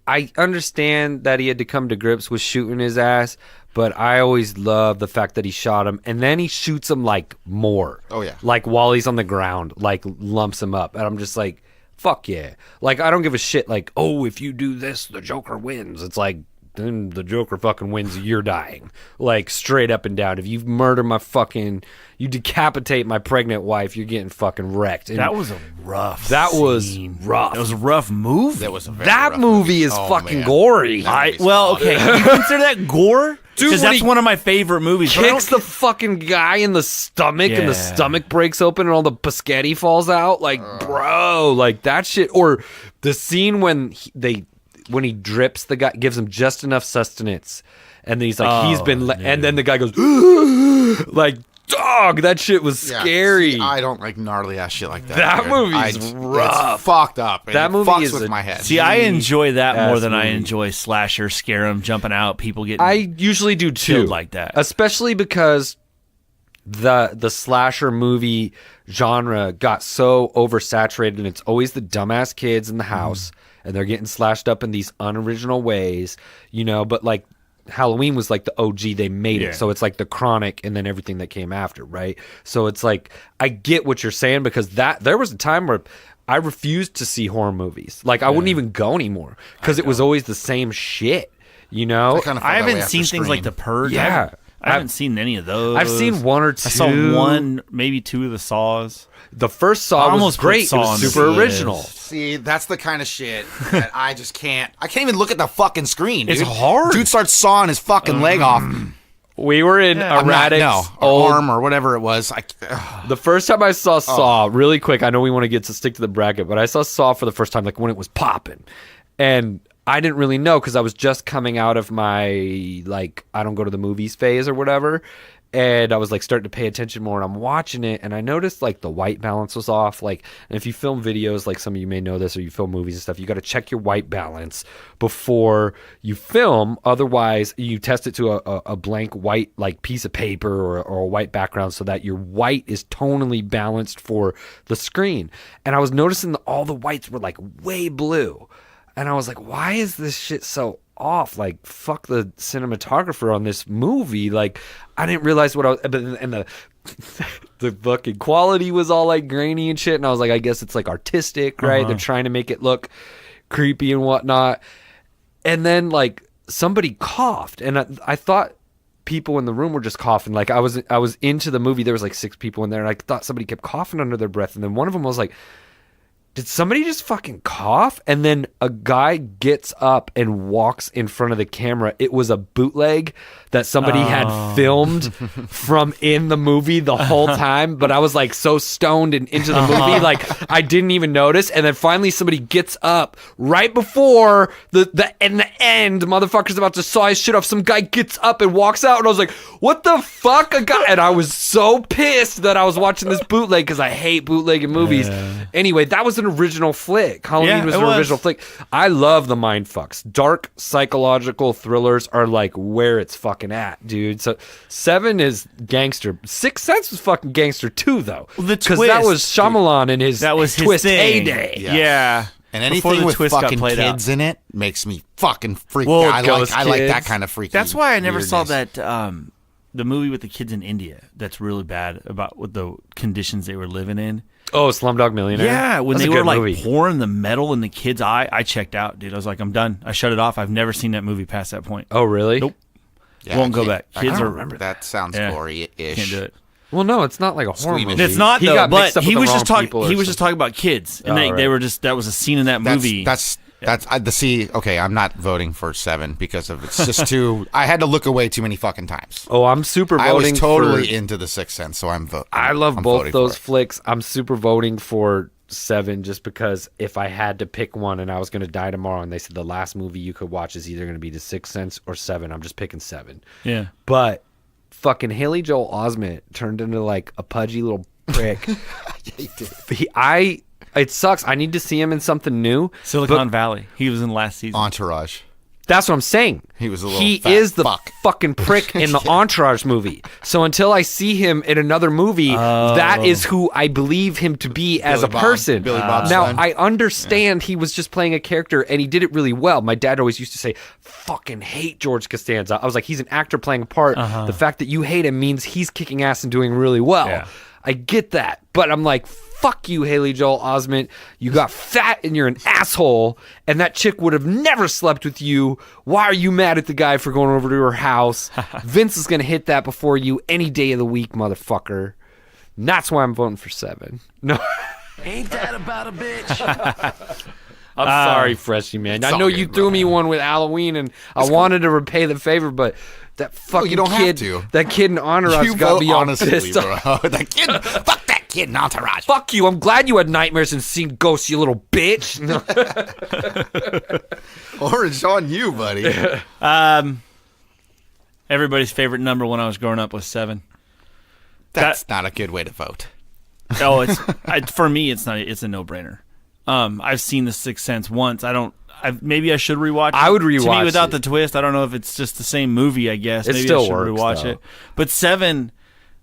I understand that he had to come to grips with shooting his ass, but I always love the fact that he shot him. And then he shoots him like more. Oh, yeah. Like while he's on the ground, like lumps him up. And I'm just like, fuck yeah. Like, I don't give a shit. Like, oh, if you do this, the Joker wins. It's like, then the Joker fucking wins, you're dying. Like, straight up and down. If you murder my fucking, you decapitate my pregnant wife, you're getting fucking wrecked. And that was a rough That was scene. rough. That was a rough movie. That was a very That rough movie is Oh, fucking man. gory. That movie's Okay, you consider that gore? Dude, Because when that's he one of my favorite movies. but I Kicks don't- the fucking guy in the stomach and the Yeah. stomach breaks open and all the biscotti falls out. Like, bro, like that shit. Or the scene when when he drips the guy, gives him just enough sustenance, and then he's like, he's been, and then the guy goes, like, dog, that shit was Yeah, scary. see, I don't like gnarly ass shit like that. That dude. movie's It's rough. fucked up. and That it movie fucks is with a my head. See, I enjoy that more than I movie. enjoy slasher, scare 'em, jumping out, people getting. I usually do too, killed like that. especially because the slasher movie genre got so oversaturated, and it's always the dumbass kids in the house, and they're getting slashed up in these unoriginal ways, but like Halloween was like the OG, they made Yeah. it, so it's like the Chronic and then everything that came after, right? So it's like, I get what you're saying, because there was a time where I refused to see horror movies. Like, I wouldn't even go anymore because it was always the same shit, I kinda felt I that way haven't after seen things like Scream. The Purge. Yeah. I haven't seen any of those. I've seen one or two. I saw one, maybe 2 of the Saws. The first Saw was almost put great. It Saw was on the super list. original. See, that's the kind of shit that I just can't. I can't even look at the fucking screen. Dude. It's hard. Dude starts sawing his fucking leg off. We were in I'm not- Erratic's or old. arm or whatever it was. The first time I saw Saw, really quick, I know we want to stick to the bracket, but I saw Saw for the first time, like when it was popping. And I didn't really know because I was just coming out of my, like, I don't go to the movies phase or whatever. And I was like starting to pay attention more, and I'm watching it, and I noticed like the white balance was off. Like, and if you film videos, like some of you may know this, or you film movies and stuff, you got to check your white balance before you film. Otherwise, you test it to a blank white like piece of paper or a white background so that your white is tonally balanced for the screen. And I was noticing that all the whites were like way blue, and I was like, why is this shit so off? Like, fuck the cinematographer on this movie. Like, I didn't realize what I was, and the fucking quality was all like grainy and shit, and I was like, I guess it's like artistic, right? They're trying to make it look creepy and whatnot. And then like somebody coughed, and I thought people in the room were just coughing. Like, I was into the movie, there was like 6 people in there, and I thought somebody kept coughing under their breath, and then one of them was like, did somebody just fucking cough? And then a guy gets up and walks in front of the camera. It was a bootleg that somebody had filmed from in the movie the whole time. But I was like so stoned and into the movie, like I didn't even notice. And then finally somebody gets up right before the end. Motherfucker's about to saw his shit off. Some guy gets up and walks out. And I was like, what the fuck? And I was so pissed that I was watching this bootleg because I hate bootlegging movies. Anyway, that was an original flick. Halloween was an original flick. I love the mind fucks. Dark psychological thrillers are like where it's fucking at, dude. So 7 is gangster. Sixth Sense was fucking gangster too, though. Well, the because twist, that was Shyamalan in his that was his twist thing. heyday. Yeah. And Before anything the with twist got fucking played kids out. in it makes me fucking freak Well, out. I like that kids. kind of freaky. That's why I never saw weirdness. that the movie with the kids in India. That's really bad about what the conditions they were living in. Oh, Slumdog Millionaire. Yeah, when That's they a were good like movie. pouring the metal in the kid's eye, I checked out, dude. I was like, I'm done. I shut it off. I've never seen that movie past that point. Oh, really? Nope. Yeah, Won't I go can't- back. I Kids don't are remember. That sounds gory-ish. Can't do it. Well, no, it's not like a horror Squeamish. movie. It's not He though. got But mixed up he with was the just wrong talking. people or He was just something. talking about kids, and Oh, they right. were just that was a scene in that movie. That's That's okay, I'm not voting for 7 because of it's just too. I had to look away too many fucking times. Oh, I'm super voting. I was totally for, into The Sixth Sense, so I'm voting. I love both those flicks. I'm super voting for 7 just because if I had to pick one and I was going to die tomorrow and they said the last movie you could watch is either going to be The Sixth Sense or 7, I'm just picking 7. Yeah. But fucking Haley Joel Osment turned into like a pudgy little prick. He did. It sucks. I need to see him in something new. Silicon Valley. He was in last season. Entourage. That's what I'm saying. He was a little He fat is the fuck. fucking prick in the Entourage movie. So until I see him in another movie, that is who I believe him to be as a person. Billy Bob's now, son. I understand he was just playing a character and he did it really well. My dad always used to say, fucking hate George Costanza. I was like, he's an actor playing a part. The fact that you hate him means he's kicking ass and doing really well. Yeah. I get that. But I'm like, fuck you, Haley Joel Osment. You got fat and you're an asshole, and that chick would have never slept with you. Why are you mad at the guy for going over to her house? Vince is going to hit that before you any day of the week, motherfucker. And that's why I'm voting for 7. No. Ain't that about a bitch? I'm sorry, Freshie, man. I know you threw me one with Halloween, and I wanted to repay the favor, but that fucking you don't kid, have to. that kid in Entourage You got vote me all honestly, pissed bro. off. That kid, fuck that kid in Entourage. Fuck you. I'm glad you had nightmares and seen ghosts, you little bitch. No. Orange on you, buddy. Everybody's favorite number when I was growing up was 7. That's not a good way to vote. Oh, for me, it's not. It's a no-brainer. I've seen The Sixth Sense once. Maybe I should rewatch it. I would To me, rewatch without it. the twist. I don't know if it's just the same movie, I guess. It Maybe still I should works, rewatch though. it. But 7,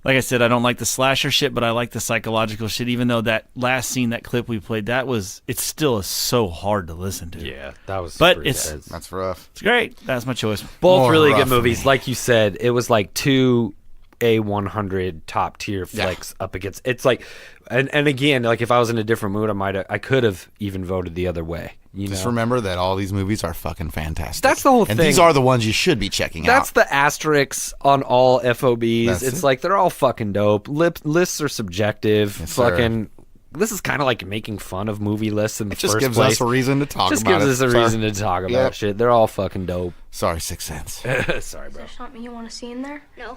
like I said, I don't like the slasher shit, but I like the psychological shit, even though that last scene, that clip we played, it still is so hard to listen to. Yeah, that was But super it's intense. That's rough. It's great. That's my choice. Both More really rough good for movies. me. Like you said, it was like 2 A100 top tier flicks up against. It's like, and again, like if I was in a different mood, I could have even voted the other way. Just remember that all these movies are fucking fantastic. That's the whole and thing. these are the ones you should be checking That's out. the asterisks on all FOBs. That's It's it. like they're all fucking dope. Lists are subjective. Yes, sir. Fucking. This is kind of like making fun of movie lists in the It just first gives place. us a reason to talk Just about gives it. us a Sorry. reason to talk about Yep. shit. They're all fucking dope. Sorry, Sixth Sense. Sorry, bro. Is there something you want to see in there? No.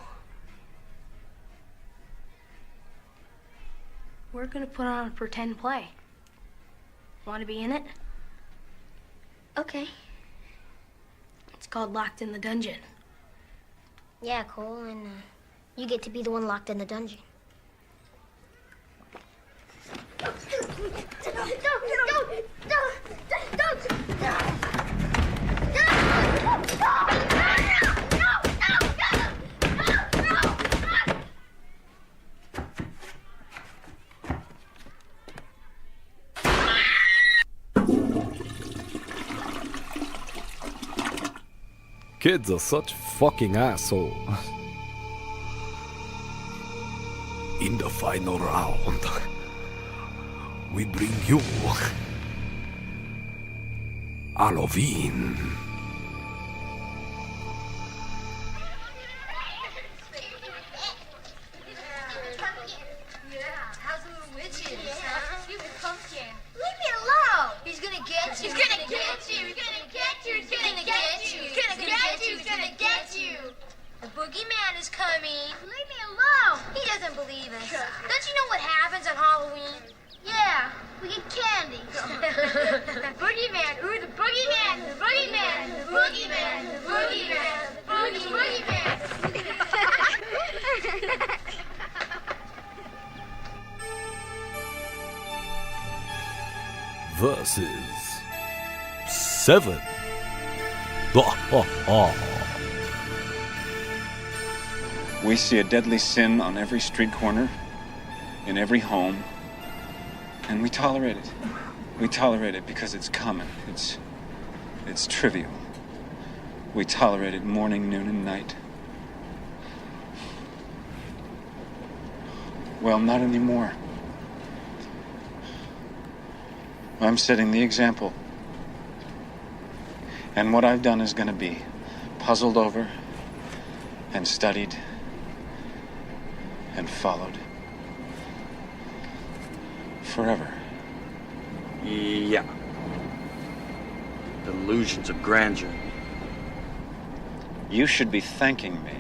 We're gonna put on a pretend play. Want to be in it? Okay. It's called Locked in the Dungeon. Yeah, cool. And you get to be the one locked in the dungeon. Kids are such fucking assholes. In the final round, we bring you Halloween. How's the little witches? Stupid pumpkin. Leave me alone. He's gonna get you. He's gonna get you. He's gonna get you. He's gonna get you. He's gonna get you. He's gonna get you. The boogeyman is coming. Leave me alone. He doesn't believe us. Don't you know what happens on Halloween? Yeah, we get candy. The boogeyman. Ooh, the boogeyman. The boogeyman. The boogeyman. The boogeyman. The boogeyman. Versus 7. We see a deadly sin on every street corner, in every home, and we tolerate it. We tolerate it because it's common. It's trivial. We tolerate it morning, noon, and night. Well, not anymore. I'm setting the example. And what I've done is going to be puzzled over and studied and followed forever. Yeah. Delusions of grandeur. You should be thanking me.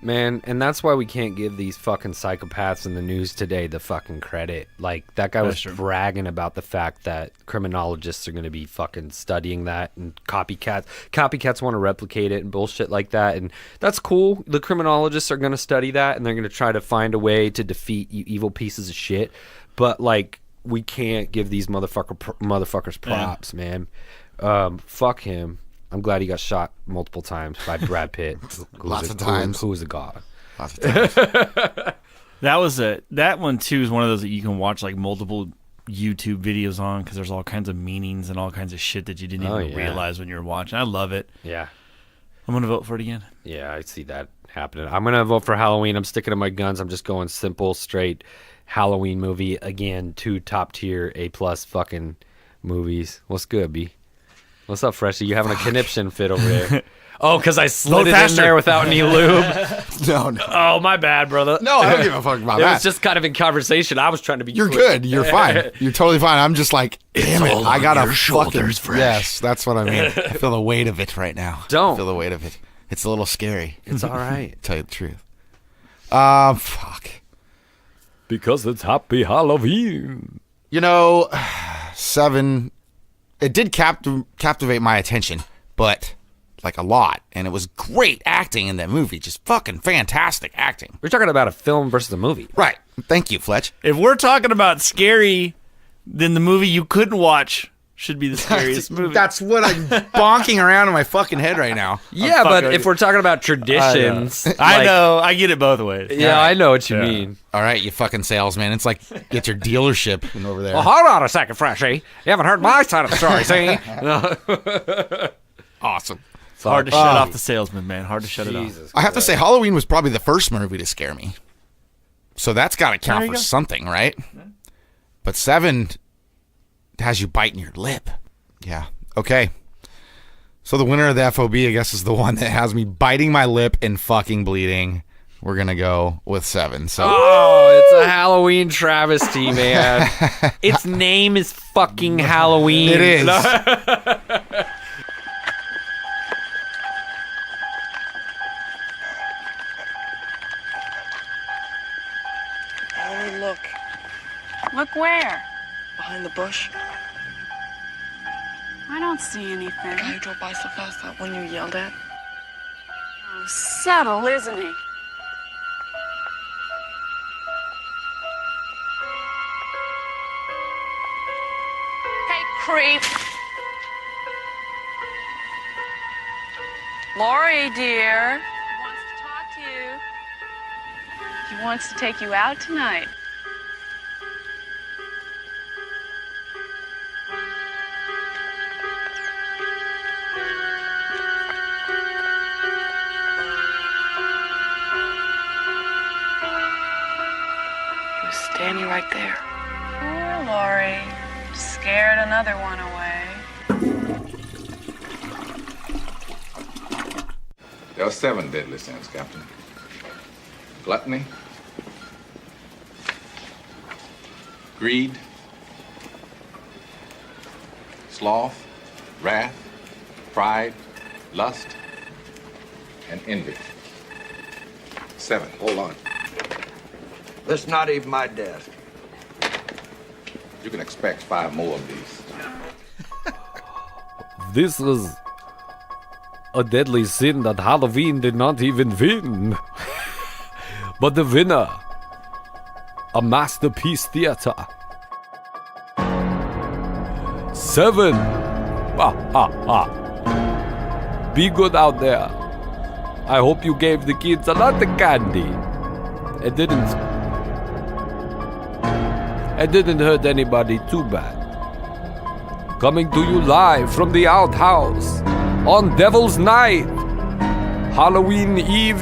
Man, and that's why we can't give these fucking psychopaths in the news today the fucking credit. Like, that guy was bragging about the fact that criminologists are going to be fucking studying that, and copycats want to replicate it and bullshit like that, and that's cool. The criminologists are going to study that, and they're going to try to find a way to defeat you evil pieces of shit, but, like, we can't give these motherfuckers props, man. Fuck him. I'm glad he got shot multiple times by Brad Pitt. Lots of times. Who was a god. Lots of times. That one too is one of those that you can watch like multiple YouTube videos on, because there's all kinds of meanings and all kinds of shit that you didn't even realize when you were watching. I love it. Yeah. I'm going to vote for it again. Yeah, I see that happening. I'm going to vote for Halloween. I'm sticking to my guns. I'm just going simple, straight Halloween movie. Again, 2 top tier A+ fucking movies. What's good, B? What's up, Freshie? You having a conniption fit over there? Oh, because I slid it in there without any lube. No. Oh, my bad, brother. No, I don't give a fuck about that. It was just kind of in conversation. I was trying to be You're quick. good. You're fine. You're totally fine. I'm just like, damn it. I got a fucking... Fresh. Yes, that's what I mean. I feel the weight of it right now. Don't. I feel the weight of it. It's a little scary. It's all right. Tell you the truth. Fuck. Because it's Happy Halloween. You know, 7... It did captivate my attention, but like a lot, and it was great acting in that movie. Just fucking fantastic acting. We're talking about a film versus a movie. Right. Thank you, Fletch. If we're talking about scary, then the movie you couldn't watch should be the scariest movie. That's what I'm bonking around in my fucking head right now. Yeah, but if we're talking about traditions... I know. I get it both ways. Yeah, right. I know what you mean. All right, you fucking salesman. It's like, get your dealership over there. Well, hold on a second, Freshie. You haven't heard my side of the story, see? Awesome. It's hard to shut off the salesman, man. Hard to shut it off. I have to say, Halloween was probably the first movie to scare me. So that's got to count for something, right? Yeah. But 7 has you biting your lip. Yeah. Okay. So the winner of the FOB, I guess, is the one that has me biting my lip and fucking bleeding. We're going to go with 7. So. Oh, it's a Halloween travesty, man. Its name is fucking Halloween. It is. Oh, look. Look where? Behind the bush. I don't see anything. The guy who drove by so fast, that one you yelled at. Oh, subtle, isn't he? Hey, creep. Lori, dear. He wants to talk to you. He wants to take you out tonight. He was standing right there. Poor Lori. Scared another one away. There are 7 deadly sins, Captain. Gluttony, greed, sloth, wrath, pride, lust, and envy. 7. Hold on. That's not even my desk. You can expect 5 more of these. This is a deadly sin that Halloween did not even win. But the winner, a masterpiece theater. 7. Be good out there. I hope you gave the kids a lot of candy. It didn't hurt anybody too bad. Coming to you live from the outhouse on Devil's Night, Halloween Eve.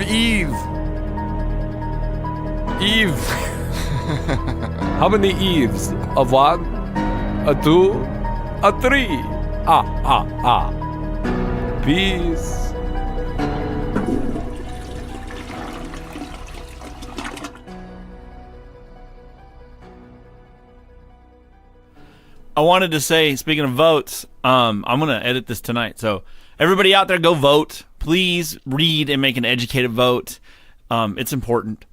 How many Eves? A 1, a 2, a 3. Peace. I wanted to say, speaking of votes, I'm going to edit this tonight. So everybody out there, go vote. Please read and make an educated vote. It's important.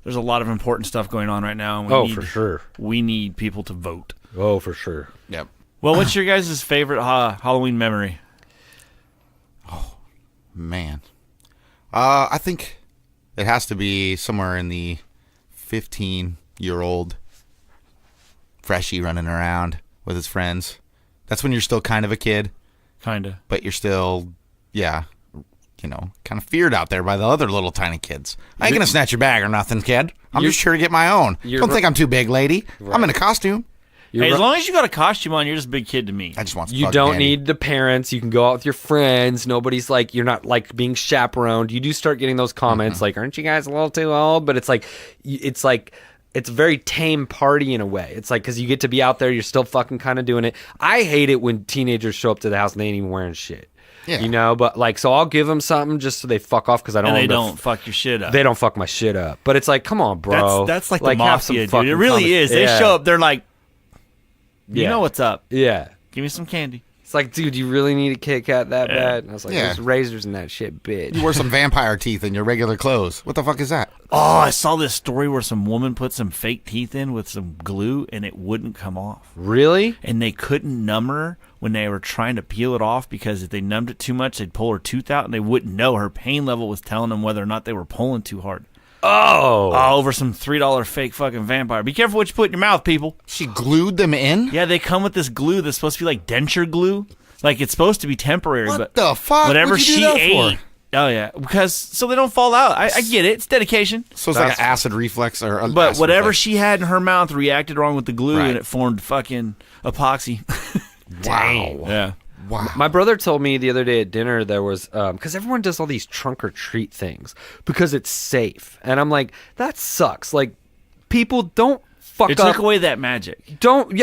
There's a lot of important stuff going on right now. And for sure. We need people to vote. Oh, for sure. Yep. Well, what's your guys' favorite Halloween memory? Oh, man. I think it has to be somewhere in the 15-year-old freshie running around with his friends. That's when you're still kind of a kid. Kind of. But you're still, kind of feared out there by the other little tiny kids. I ain't going to snatch your bag or nothing, kid. I'm just here to get my own. Don't think I'm too big, lady. Right. I'm in a costume. Hey, as long as you got a costume on, you're just a big kid to me. I just want some You don't candy. need the parents. You can go out with your friends. Nobody's like, you're not like being chaperoned. You do start getting those comments like, aren't you guys a little too old? But it's like it's a very tame party in a way. It's like, because you get to be out there, you're still fucking kind of doing it. I hate it when teenagers show up to the house and they ain't even wearing shit. Yeah. But like, so I'll give them something just so they fuck off because I don't And want they them don't fuck your shit up. They don't fuck my shit up. But it's like, come on, bro. That's like the have some mafia, dude. fucking It really is. They show up, they're like, you know what's up. Yeah. Give me some candy. It's like, dude, you really need a Kit Kat that bad? And I was like, there's razors in that shit, bitch. You wear some vampire teeth in your regular clothes. What the fuck is that? Oh, I saw this story where some woman put some fake teeth in with some glue and it wouldn't come off. Really? And they couldn't numb her when they were trying to peel it off because if they numbed it too much, they'd pull her tooth out and they wouldn't know. Her pain level was telling them whether or not they were pulling too hard. Oh, over some $3 fake fucking vampire. Be careful what you put in your mouth, people. She glued them in? Yeah, they come with this glue that's supposed to be like denture glue. Like, it's supposed to be temporary. What but the fuck? Whatever What'd you she do that ate. for? Oh, yeah. Because, so they don't fall out. I get it. It's dedication. So it's like an acid reflex or a But acid whatever reflex. she had in her mouth reacted wrong with the glue Right. and it formed fucking epoxy. Wow. Yeah. Wow. My brother told me the other day at dinner there was because everyone does all these trunk or treat things because it's safe, and I'm like, that sucks. Like, people don't fuck It up. took away that magic.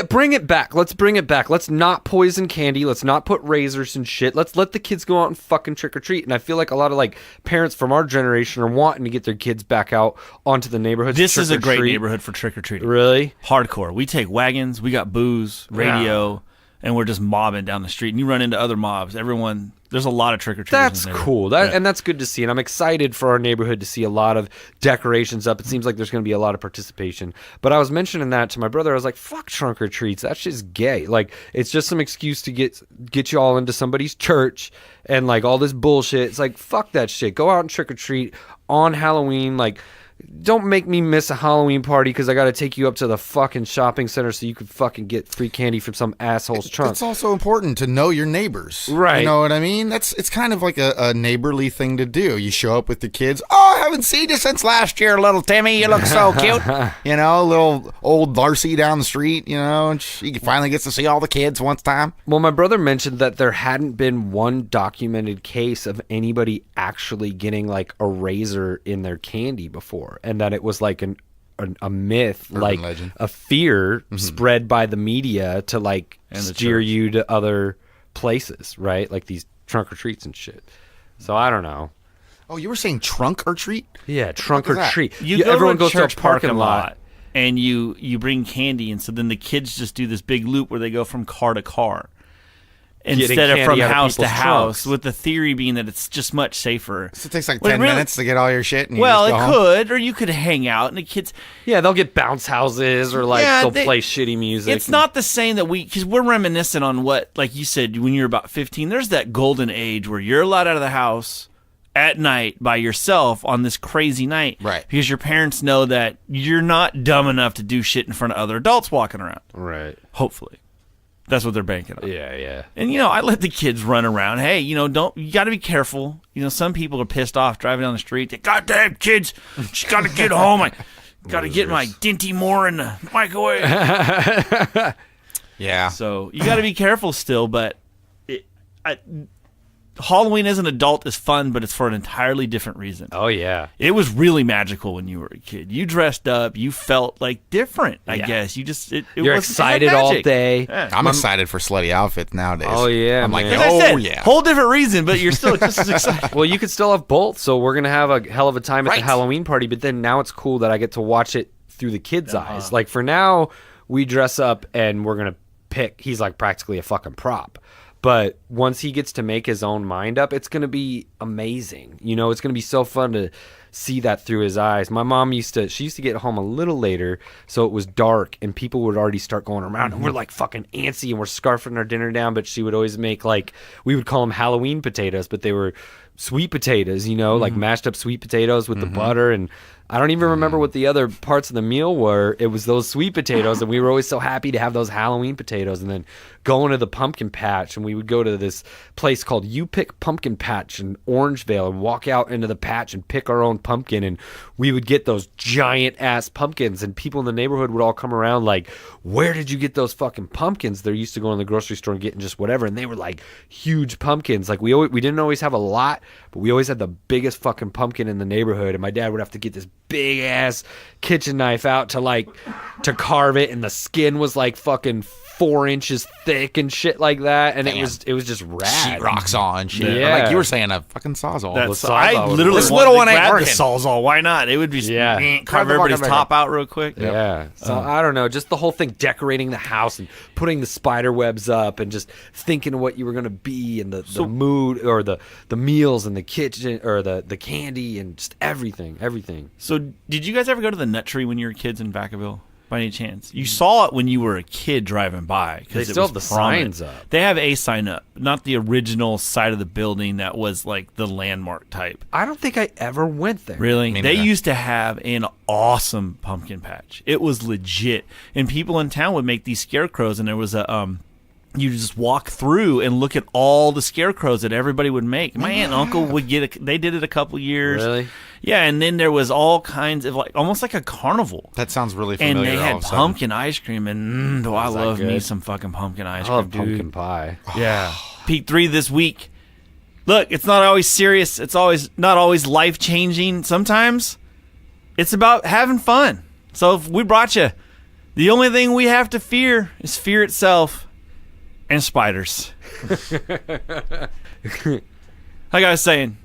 Bring it back. Let's bring it back. Let's not poison candy. Let's not put razors and shit. Let's let the kids go out and fucking trick or treat. And I feel like a lot of like parents from our generation are wanting to get their kids back out onto the neighborhoods. This is a great trick-or-treat. neighborhood for trick or treating. Really? Hardcore. We take wagons, we got booze, radio, and we're just mobbing down the street. And you run into other mobs. Everyone, there's a lot of trick or treaters. That's cool. And that's good to see. And I'm excited for our neighborhood to see a lot of decorations up. It seems like there's going to be a lot of participation. But I was mentioning that to my brother. I was like, fuck trunk or treats. That's just gay. Like, it's just some excuse to get you all into somebody's church and like all this bullshit. It's like, fuck that shit. Go out and trick or treat on Halloween. Like, don't make me miss a Halloween party because I got to take you up to the fucking shopping center so you could fucking get free candy from some asshole's trunk. It's also important to know your neighbors. Right. You know what I mean? It's kind of like a neighborly thing to do. You show up with the kids. Oh, I haven't seen you since last year, little Timmy. You look so cute. You know, little old Darcy down the street, you know, and she finally gets to see all the kids once time. Well, my brother mentioned that there hadn't been one documented case of anybody actually getting like a razor in their candy before, and that it was like a myth, Urban like legend. a fear spread by the media to like And the steer church. you to other places, right? Like these trunk or treats and shit. So I don't know. Oh, you were saying trunk or treat? Yeah, trunk fuck or is that? treat. You go everyone to a goes church to a parking lot. and you bring candy, and so then the kids just do this big loop where they go from car to car instead of candy from out of house to people's house, trunks. with the theory being that it's just much safer. So it takes like Well, 10 really- minutes to get all your shit. And you Well, just it go home? could, or you could hang out, and the kids. Yeah, they'll get bounce houses or like Yeah, they'll they- play shitty music. It's not the same that because we're reminiscent on what, like you said, when you're about 15. There's that golden age where you're allowed out of the house at night by yourself on this crazy night, Right? Because your parents know that you're not dumb enough to do shit in front of other adults walking around. Right. Hopefully, that's what they're banking on. Yeah, yeah. And I let the kids run around. Hey, you got to be careful. Some people are pissed off driving down the street. They goddamn kids, just got to get home. I got to get my Dinty Moore in the microwave. Yeah. So you got to be careful still, but Halloween as an adult is fun, but it's for an entirely different reason. Oh, yeah. It was really magical when you were a kid. You dressed up. You felt like different, I Yeah. guess. You just, You're it had excited all magic. day. Yeah. I'm excited for slutty outfits nowadays. Oh, yeah, I'm like, man. Like I said, yeah. whole different reason, but you're still just as excited. Well, you could still have both, so we're going to have a hell of a time at the Right. Halloween party, but then now it's cool that I get to watch it through the kids' eyes. Like, for now, we dress up and we're going to pick. He's like practically a fucking prop. But once he gets to make his own mind up, it's going to be amazing. You know, it's going to be so fun to see that through his eyes. My mom used to get home a little later, so it was dark, and people would already start going around, and we're like fucking antsy, and we're scarfing our dinner down, but she would always make like, we would call them Halloween potatoes, but they were sweet potatoes, you know, like mashed up sweet potatoes with the butter, and I don't even remember what the other parts of the meal were. It was those sweet potatoes, and we were always so happy to have those Halloween potatoes. And then going to the pumpkin patch, and we would go to this place called You Pick Pumpkin Patch in Orangevale and walk out into the patch and pick our own pumpkin. And we would get those giant ass pumpkins, and people in the neighborhood would all come around like, where did you get those fucking pumpkins? They're used to going to the grocery store and getting just whatever, and they were like huge pumpkins. Like we didn't always have a lot, but we always had the biggest fucking pumpkin in the neighborhood, and my dad would have to get this big ass kitchen knife out to carve it, and the skin was like fucking 4 inches thick and shit like that, and it was just rad. Sheetrock saw and shit. Yeah. Like you were saying, a fucking sawzall. I literally this little one ain't grab working. the sawzall. Why not? It would be carve everybody's top out real quick. Yeah. So I don't know, just the whole thing, decorating the house and putting the spider webs up and just thinking of what you were going to be, and the mood, or the meals and the kitchen, or the candy, and just everything. So did you guys ever go to the Nut Tree when you were kids in Vacaville? By any chance? You saw it when you were a kid driving by. They still have the signs up. They have a sign up, not the original side of the building that was like the landmark type. I don't think I ever went there. Really? Me They neither. used to have an awesome pumpkin patch. It was legit. And people in town would make these scarecrows, and there was a you just walk through and look at all the scarecrows that everybody would make. My aunt and uncle would they did it a couple years. Really? Yeah, and then there was all kinds of almost like a carnival. That sounds really familiar. And they all had of a sudden. pumpkin ice cream, and I love me good? some fucking pumpkin ice I cream, love dude. pumpkin pie. Yeah. Peak 3 this week. Look, it's not always serious. It's not always life-changing. Sometimes it's about having fun. So if we brought you, the only thing we have to fear is fear itself and spiders. Like I was saying,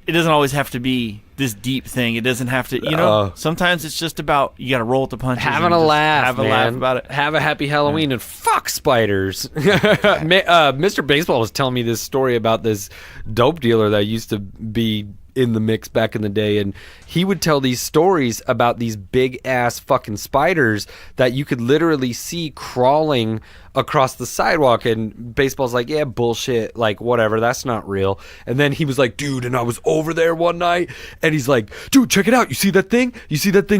it doesn't always have to be this deep thing. It doesn't have to, sometimes it's just about, you got to roll with the punches. Having and a just laugh, Have a man. laugh about it. Have a happy Halloween and fuck spiders. Mr. Baseball was telling me this story about this dope dealer that used to be in the mix back in the day, and he would tell these stories about these big ass fucking spiders that you could literally see crawling across the sidewalk, and Baseball's like, yeah, bullshit, like whatever, that's not real. And then he was like, dude, and I was over there one night, and he's like, dude, check it out, you see that thing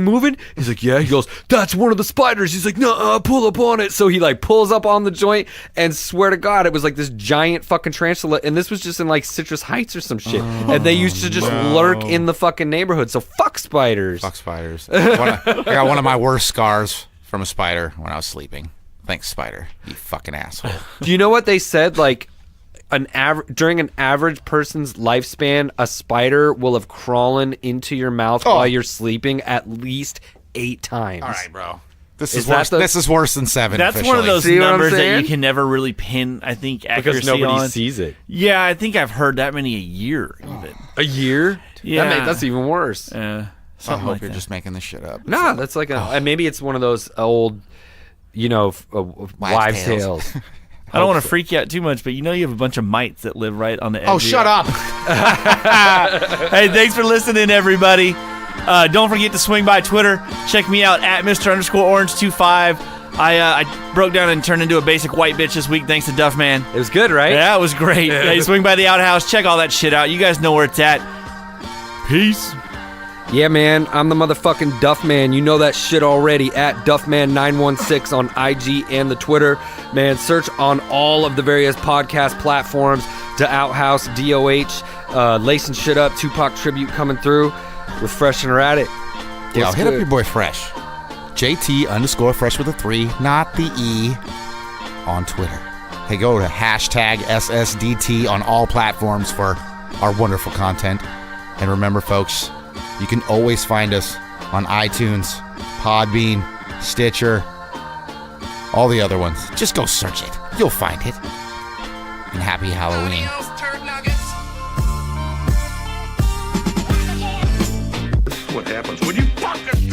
moving? He's like, yeah. He goes, that's one of the spiders. He's like, no, pull up on it. So he like pulls up on the joint, and swear to God, it was like this giant fucking tarantula, and this was just in like Citrus Heights or some shit, and they used to just lurk in the fucking neighborhood. So fuck spiders. Fuck spiders. I got one of my worst scars from a spider when I was sleeping. Thanks, spider. You fucking asshole. Do you know what they said? Like, during an average person's lifespan, a spider will have crawled into your mouth while you're sleeping at least 8 times. All right, bro. This is worse. This is worse than 7. That's officially. one of those See what I'm numbers that saying? you can never really pin, I think, accuracy Because nobody on. sees it. Yeah, I think I've heard that many a year, even. A year? Yeah. That's even worse. I Something hope like you're that. just making this shit up. Nah, that's like and maybe it's one of those old, wives' tales. I don't want to freak you out too much, but you have a bunch of mites that live right on the edge. Oh, shut up. Hey, thanks for listening, everybody. Don't forget to swing by Twitter. Check me out at Mr_Orange25. I broke down and turned into a basic white bitch this week thanks to Duffman. It was good, right? Yeah, it was great. Yeah, you swing by the outhouse. Check all that shit out. You guys know where it's at. Peace. Yeah, man, I'm the motherfucking Duffman. You know that shit already at Duffman916 on IG and the Twitter. Man, search on all of the various podcast platforms. The Outhouse, DOH, Lacing Shit Up, Tupac Tribute coming through with Fresh and Erratic. Yo, hit up your boy Fresh. JT_Fresh with a 3, not the E, on Twitter. Hey, go to hashtag SSDT on all platforms for our wonderful content. And remember, folks, you can always find us on iTunes, Podbean, Stitcher, all the other ones. Just go search it. You'll find it. And happy Halloween. This is what happens when you fucking